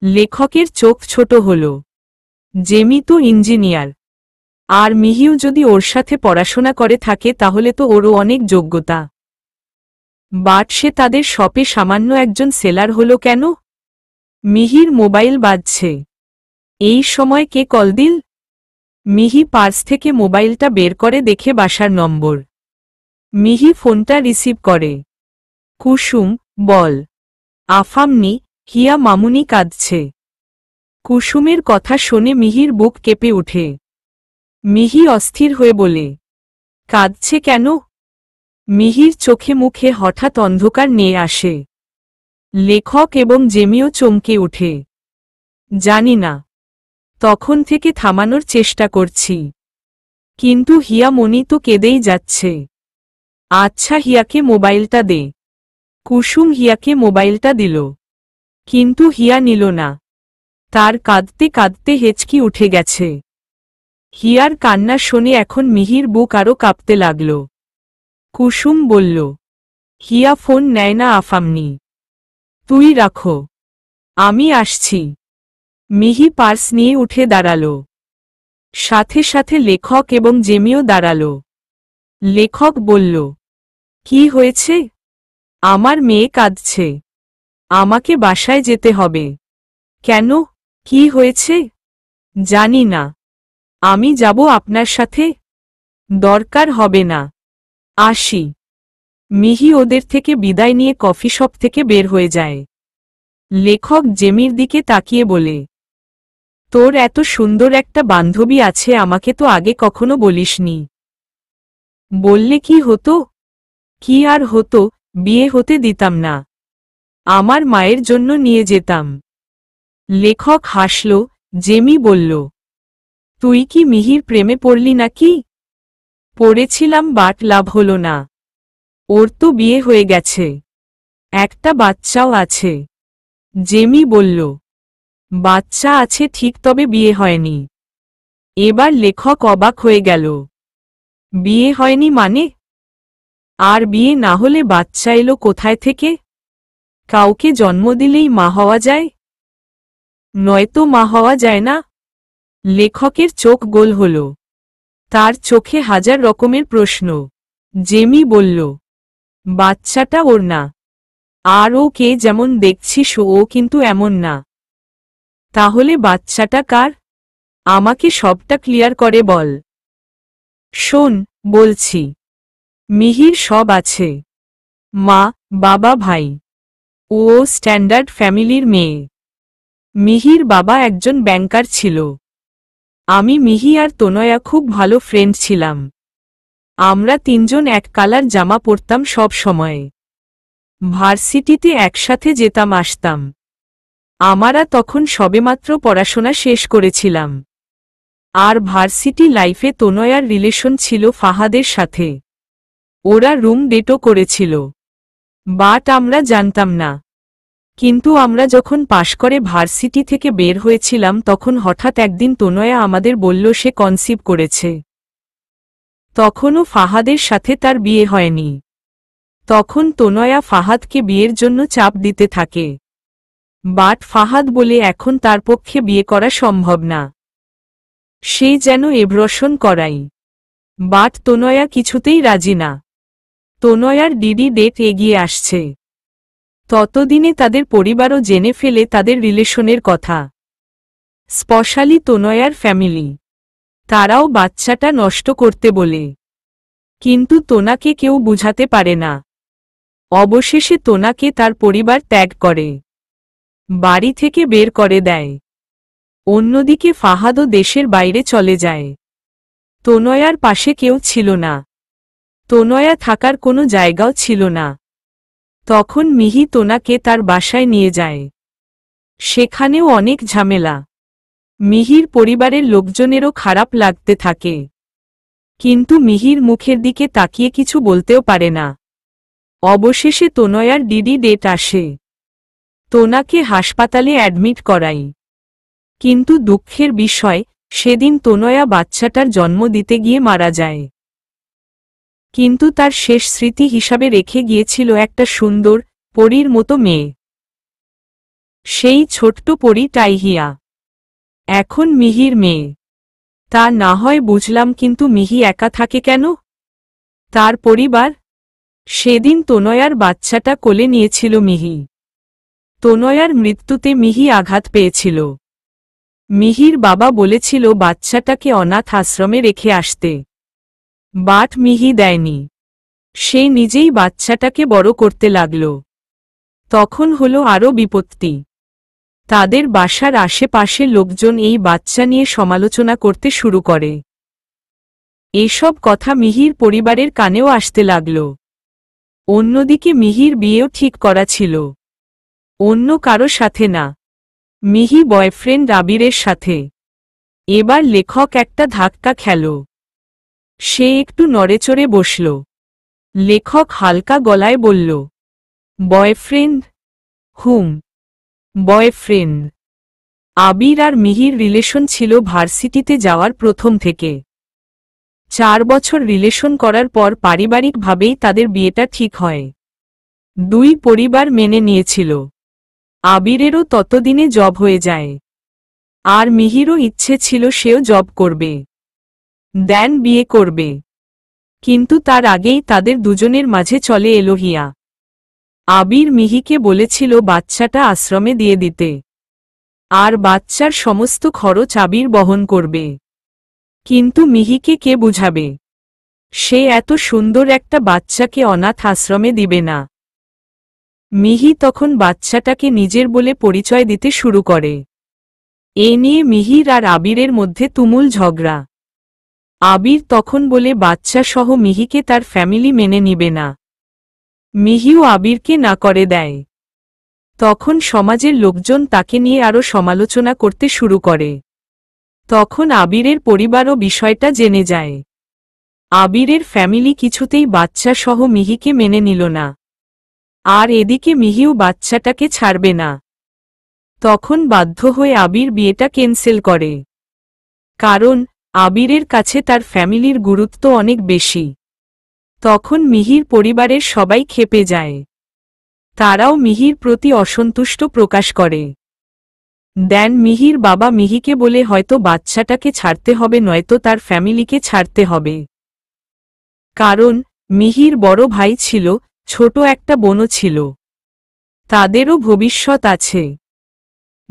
লেখকের চোখ ছোট হল। জেমি তো ইঞ্জিনিয়ার। আর মিহিও যদি ওর সাথে পড়াশোনা করে থাকে তাহলে তো ওরও অনেক যোগ্যতা। বাট সে তাদের শপে সামান্য একজন সেলার হলো কেন? মিহির মোবাইল বাজছে। এই সময় কে কল দিল? মিহি পার্স থেকে মোবাইলটা বের করে দেখে বাসার নম্বর। মিহি ফোনটা রিসিভ করে। কুসুম, বল। আফামনি, হিয়া মামুনি কাঁদছে। কুসুমের কথা শুনে মিহির বুক কেঁপে ওঠে। মিহি অস্থির হয়ে বলে, কাঁদছে কেন? মিহির চোখে মুখে হঠাৎ অন্ধকার নিয়ে আসে। লেখক এবং জেমিও চমকে ওঠে। জানি না। তখন থেকে থামানোর চেষ্টা করছি, কিন্তু হিয়া মনি তো কেঁদেই যাচ্ছে। আচ্ছা হিয়াকে মোবাইলটা দে। কুসুম হিয়াকে মোবাইলটা দিল। কিন্তু হিয়া নিল না। তার কাঁদতে কাঁদতে হেঁচকি উঠে গেছে। হিয়ার কান্না শুনে এখন মিহির বুক আরও কাঁপতে লাগল। কুসুম বলল, হিয়া ফোন নেয় না আফামনি। তুই রাখো, আমি আসছি। মিহি পার্স নিয়ে উঠে দাঁড়াল। সাথে সাথে লেখক এবং জেমিও দাঁড়াল। লেখক বলল, কি হয়েছে? আমার মেয়ে কাঁদছে। আমাকে বাসায় যেতে হবে। কেন? কি হয়েছে? জানি না। আমি যাব আপনার সাথে? দরকার হবে না। আসি। মিহি ওদের থেকে বিদায় নিয়ে কফি শপ থেকে বের হয়ে যায়। লেখক জেমির দিকে তাকিয়ে বলে, তোর এত সুন্দর একটা বান্ধবী আছে, আমাকে তো আগে কখনো বলিসনি। বললে কি হতো? কি আর হতো, বিয়ে হতে দিতাম না। আমার মায়ের জন্য নিয়ে যেতাম। লেখক হাসল। জেমি বলল, তুই কি মিহির প্রেমে পড়লি নাকি? পড়েছিলাম, বাট লাভ হলো না। ওর তো বিয়ে হয়ে গেছে, একটা বাচ্চাও আছে। জেমি বলল, বাচ্চা আছে ঠিক, তবে বিয়ে হয়নি। এবার লেখক অবাক হয়ে গেল। বিয়ে হয়নি মানে? আর বিয়ে না হলে বাচ্চা এলো কোথায় থেকে? কাউকে জন্ম দিলেই মা হওয়া যায়? নয়তো মা হওয়া যায় না? লেখকের চোখ গোল হল। তার চোখে হাজার রকমের প্রশ্ন। জেমি বলল, বাচ্চাটা ওর না। আর ও কে যেমন দেখছিস ও কিন্তু এমন না। তাহলে বাচ্চাটা কার? আমাকে সবটা ক্লিয়ার করে বল। শোন, বলছি। মিহির সব আছে। মা, বাবা, ভাই। ও স্ট্যান্ডার্ড ফ্যামিলির মেয়ে। মিহির বাবা একজন ব্যাংকার ছিল। আমি, মিহি আর তনয়া খুব ভালো ফ্রেন্ড ছিলাম। আমরা তিনজন এক কালার জামা পরতাম সব সময়। ভার্সিটিতে একসাথে যেতাম আসতাম। আমরা তখন সবেমাত্র পড়াশোনা শেষ করেছিলাম। আর ভার্সিটি লাইফে তনয়ার রিলেশন ছিল ফাহাদের সাথে। ওরা রুম ডেটও করেছিল। বাট আমরা জানতাম না। কিন্তু আমরা যখন পাশ করে ভার্সিটি থেকে বের হয়েছিলাম তখন হঠাৎ একদিন তনয়া আমাদের বলল সে কনসিভ করেছে। তখনও ফাহাদের সাথে তার বিয়ে হয়নি। তখন তনয়া ফাহাদকে বিয়ের জন্য চাপ দিতে থাকে। বাট ফাহাদ বলে এখন তার পক্ষে বিয়ে করা সম্ভব না। সে যেন এব্রশন করাই। বাট তনয়া কিছুতেই রাজি না। তনয়ার ডিডি ডেট এগিয়ে আসছে। ততদিনে তাদের পরিবারও জেনে ফেলে তাদের রিলেশনের কথা। স্পেশালি তনয়ার ফ্যামিলি। তারাও বাচ্চাটা নষ্ট করতে বলে। কিন্তু তোনাকে কেউ বুঝাতে পারে না। অবশেষে তোনাকে তার পরিবার ত্যাগ করে। বাড়ি থেকে বের করে দেয়। অন্যদিকে ফাহাদও দেশের বাইরে চলে যায়। তনয়ার পাশে কেউ ছিল না। তনয়া থাকার কোনো জায়গাও ছিল না। তখন মিহি তোনাকে তার বাসায় নিয়ে যায়। সেখানেও অনেক ঝামেলা। মিহির পরিবারের লোকজনেরও খারাপ লাগতে থাকে। কিন্তু মিহির মুখের দিকে তাকিয়ে কিছু বলতেও পারে না। অবশেষে তনয়ার ডিডি ডেট আসে। তোনাকে হাসপাতালে অ্যাডমিট করাই। কিন্তু দুঃখের বিষয়, সেদিন তনয়া বাচ্চাটার জন্ম দিতে গিয়ে মারা যায়। কিন্তু তার শেষ স্মৃতি হিসাবে রেখে গিয়েছিল একটা সুন্দর, পরীর মতো মেয়ে। সেই ছোট্ট পরী টাইহিয়া। এখন মিহির মেয়ে। তা না হয় বুঝলাম, কিন্তু মিহি একা থাকে কেন? তার পরিবার? সেদিন তনয়ার বাচ্চাটা কোলে নিয়েছিল মিহি। তনয়ার মৃত্যুতে মিহি আঘাত পেয়েছিল। মিহির বাবা বলেছিল বাচ্চাটাকে অনাথ আশ্রমে রেখে আসতে। বাট মিহি দেয়নি। সে নিজেই বাচ্চাটাকে বড় করতে লাগল। তখন হলো আরও বিপত্তি। তাদের বাসার আশেপাশে লোকজন এই বাচ্চা নিয়ে সমালোচনা করতে শুরু করে। এসব কথা মিহির পরিবারের কানেও আসতে লাগল। অন্যদিকে মিহির বিয়েও ঠিক করা ছিল। অন্য কারো সাথে না, মিহি বয়ফ্রেন্ড আবিরের সাথে। এবার লেখক একটা ধাক্কা খেল। সে একটু নড়েচড়ে বসল। লেখক হালকা গলায় বলল, বয়ফ্রেন্ড? হুম, বয়ফ্রেন্ড। আবির আর মিহির রিলেশন ছিল ভার্সিটিতে যাওয়ার প্রথম থেকে। 4 বছর রিলেশন করার পর পারিবারিকভাবেই তাদের বিয়েটা ঠিক হয়। দুই পরিবার মেনে নিয়েছিল। আবিরেরও ততদিনে জব হয়ে যায়। আর মিহিরও ইচ্ছে ছিল সেও জব করবে, দেন বিয়ে করবে। কিন্তু তার আগেই তাদের দুজনের মাঝে চলে এলো হিয়া। আবির মিহিকে বলেছিল বাচ্চাটা আশ্রমে দিয়ে দিতে। আর বাচ্চার সমস্ত খরচ আবির বহন করবে। কিন্তু মিহিকে কে বুঝাবে? সে এত সুন্দর একটা বাচ্চাকে অনাথ আশ্রমে দিবে না। মিহি তখন বাচ্চাটাকে নিজের বলে পরিচয় দিতে শুরু করে। এ নিয়ে মিহির আর আবিরের মধ্যে তুমুল ঝগড়া। আবির তখন বলে বাচ্চা সহ মিহিকে তার ফ্যামিলি মেনে নিবে না। মিহিও আবিরকে না করে দেয়। তখন সমাজের লোকজন তাকে নিয়ে আরও সমালোচনা করতে শুরু করে। তখন আবিরের পরিবারও বিষয়টা জেনে যায়। আবিরের ফ্যামিলি কিছুতেই বাচ্চা সহ মিহিকে মেনে নিল না। আর এদিকে মিহিও বাচ্চাটাকে ছাড়বে না। তখন বাধ্য হয়ে আবির বিয়েটা ক্যান্সেল করে। কারণ আবিরের কাছে তার ফ্যামিলির গুরুত্ব অনেক বেশি। তখন মিহির পরিবারের সবাই ক্ষেপে যায়। তারাও মিহির প্রতি অসন্তুষ্ট প্রকাশ করে। দেন মিহির বাবা মিহিকে বলে হয়তো বাচ্চাটাকে ছাড়তে হবে, নয়তো তার ফ্যামিলিকে ছাড়তে হবে। কারণ মিহির বড় ভাই ছিল, ছোট একটা বোনও ছিল। তাদেরও ভবিষ্যৎ আছে।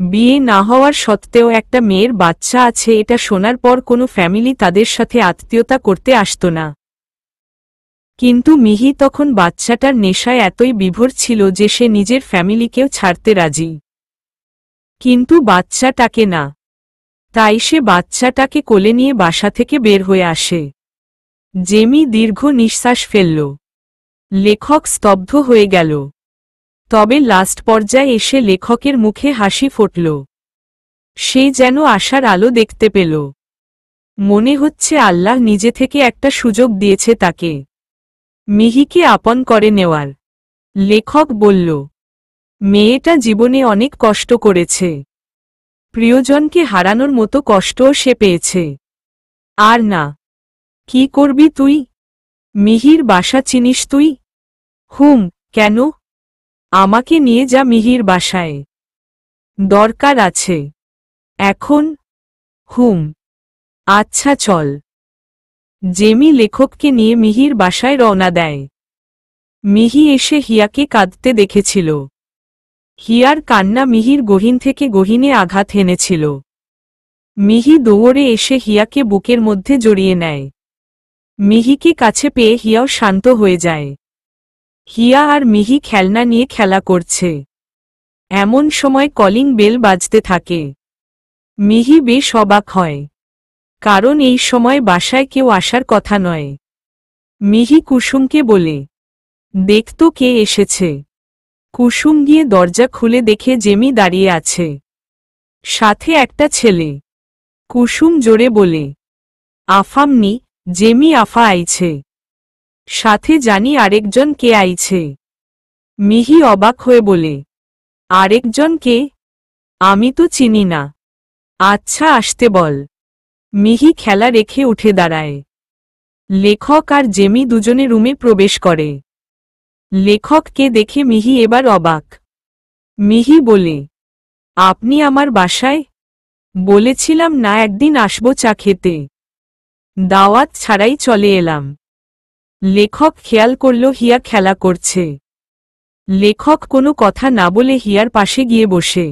বিয়ে না হওয়ার সত্ত্বেও একটা মেয়ের বাচ্চা আছে এটা শোনার পর কোনো ফ্যামিলি তাদের সাথে আত্মীয়তা করতে আসতো না। কিন্তু মিহি তখন বাচ্চাটার নেশায় এতই বিভোর ছিল যে সে নিজের ফ্যামিলিকেও ছাড়তে রাজি, কিন্তু বাচ্চাটাকে না। তাই সে বাচ্চাটাকে কোলে নিয়ে বাসা থেকে বের হয়ে আসে। জেমি দীর্ঘ নিঃশ্বাস ফেলল। লেখক স্তব্ধ হয়ে গেল। তবে লাস্ট পর্যায়ে এসে লেখকের মুখে হাসি ফুটল। সে যেন আশার আলো দেখতে পেল। মনে হচ্ছে আল্লাহ নিজে থেকে একটা সুযোগ দিয়েছে তাকে মিহিকে আপন করে নেওয়ার। লেখক বলল, মেয়েটা জীবনে অনেক কষ্ট করেছে। প্রিয়জনকে হারানোর মতো কষ্টও সে পেয়েছে। আর না। কি করবি তুই? মিহির বাসা চিনিস তুই? হুম, কেন? আমাকে নিয়ে যা মিহির বাসায়। দরকার আছে। এখন? হুম। আচ্ছা চল। জেমি লেখককে নিয়ে মিহির বাসায় রওনা দেয়। মিহি এসে হিয়াকে কাঁদতে দেখেছিল। হিয়ার কান্না মিহির গহীন থেকে গহীনে আঘাত হেনেছিল। মিহি দৌড়ে এসে হিয়াকে বুকের মধ্যে জড়িয়ে নেয়। মিহিকে কাছে পেয়ে হিয়াও শান্ত হয়ে যায়। হিয়া আর মিহি খেলনা নিয়ে খেলা করছে। এমন সময় কলিং বেল বাজতে থাকে। মিহি বেশ অবাক হয়, কারণ এই সময় বাসায় কেউ আসার কথা নয়। মিহি কুসুমকে বলে, দেখতো কে এসেছে। কুসুম গিয়ে দরজা খুলে দেখে জেমি দাঁড়িয়ে আছে, সাথে একটা ছেলে। কুসুম জোরে বলে, আফামনি, জেমি আফা আইছে। সাথে জানি আরেকজন কে আইছে। মিহি অবাক হয়ে বলে, আরেকজন কে? আমি তো চিনি না। আচ্ছা আসতে বল। মিহি খেলা রেখে উঠে দাঁড়ায়। লেখক আর জেমি দুজনে রুমে প্রবেশ করে। লেখককে দেখে মিহি এবার অবাক। মিহি বলে, আপনি আমার বাসায়? বলেছিলাম না একদিন আসবো চা খেতে। দাওয়াত ছাড়াই চলে এলাম। লেখক খেয়াল করল হিয়া খেলা করছে। লেখক কোনো কথা না বলে হিয়ার পাশে গিয়ে বসে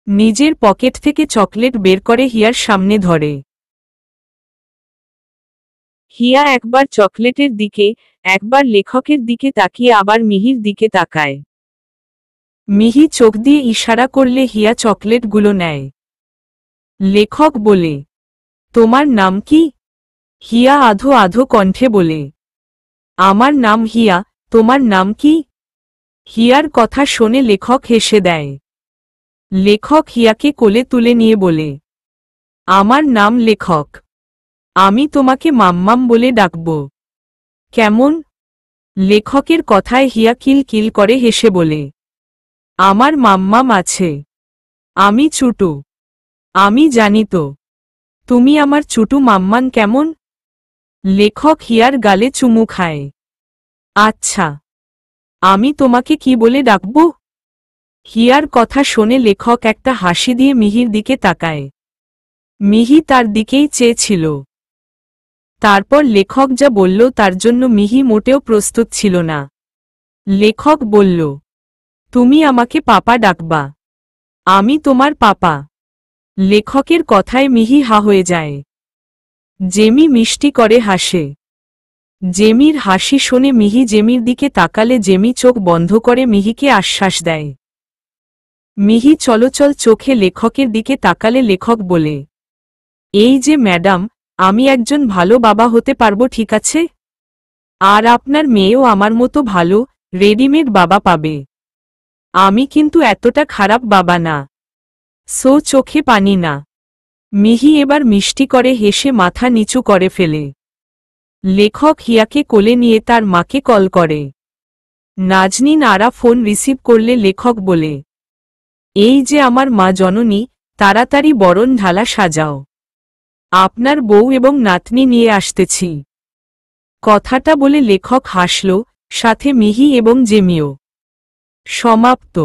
নিজের পকেট থেকে চকলেট বের করে হিয়ার সামনে ধরে। হিয়া একবার চকলেটের দিকে, একবার লেখকের দিকে তাকিয়ে আবার মিহির দিকে তাকায়। মিহি চোখ দিয়ে ইশারা করলে হিয়া চকলেটগুলো নেয়। লেখক বলে, তোমার নাম কি? হিয়া আধো আধো কণ্ঠে বলে, আমার নাম হিয়া, তোমার নাম কি? হিয়ার কথা শুনে লেখক হেসে দেয়। লেখক হিয়াকে কোলে তুলে নিয়ে বলে, আমার নাম লেখক। আমি তোমাকে মাম্মাম বলে ডাকব। কেমন? লেখকের কথায় হিয়া কিল কিল করে হেসে বলে, আমার মাম্মাম আছে। আমি চুটু। আমি জানি তো। তুমি আমার চুটু মাম্মান কেমন? লেখক হিয়ার গালে চুমু খায়। আচ্ছা, আমি তোমাকে কি বলে ডাকব? হিয়ার কথা শুনে লেখক একটা হাসি দিয়ে মিহির দিকে তাকায়। মিহি তার দিকেই চেয়েছিল। তারপর লেখক যা বলল তার জন্য মিহি মোটেও প্রস্তুত ছিল না। লেখক বলল, তুমি আমাকে পাপা ডাকবা। আমি তোমার পাপা। লেখকের কথায় মিহি হা হয়ে যায়। জেমি মিষ্টি করে হাসে। জেমির হাসি শুনে মিহি জেমির দিকে তাকালে জেমি চোখ বন্ধ করে মিহিকে আশ্বাস দেয়। মিহি চলচল চোখে লেখকের দিকে তাকালে লেখক বলে, এই যে ম্যাডাম, আমি একজন ভালো বাবা হতে পারবো, ঠিক আছে? আর আপনার মেয়েও আমার মতো ভালো রেডিমেড বাবা পাবে। আমি কিন্তু এতটা খারাপ বাবা না। সো চোখে পানি না। মিহি এবার মিষ্টি করে হেসে মাথা নিচু করে ফেলে। লেখক হিয়াকে কোলে নিয়ে তার মাকে কল করে। নাজনীন আরা ফোন রিসিভ করলে লেখক বলে, এই যে আমার মা জননী, তাড়াতাড়ি বরণ ঢালা সাজাও। আপনার বউ এবং নাতনি নিয়ে আসতেছি। কথাটা বলে লেখক হাসল, সাথে মিহি এবং জেমিও। সমাপ্ত।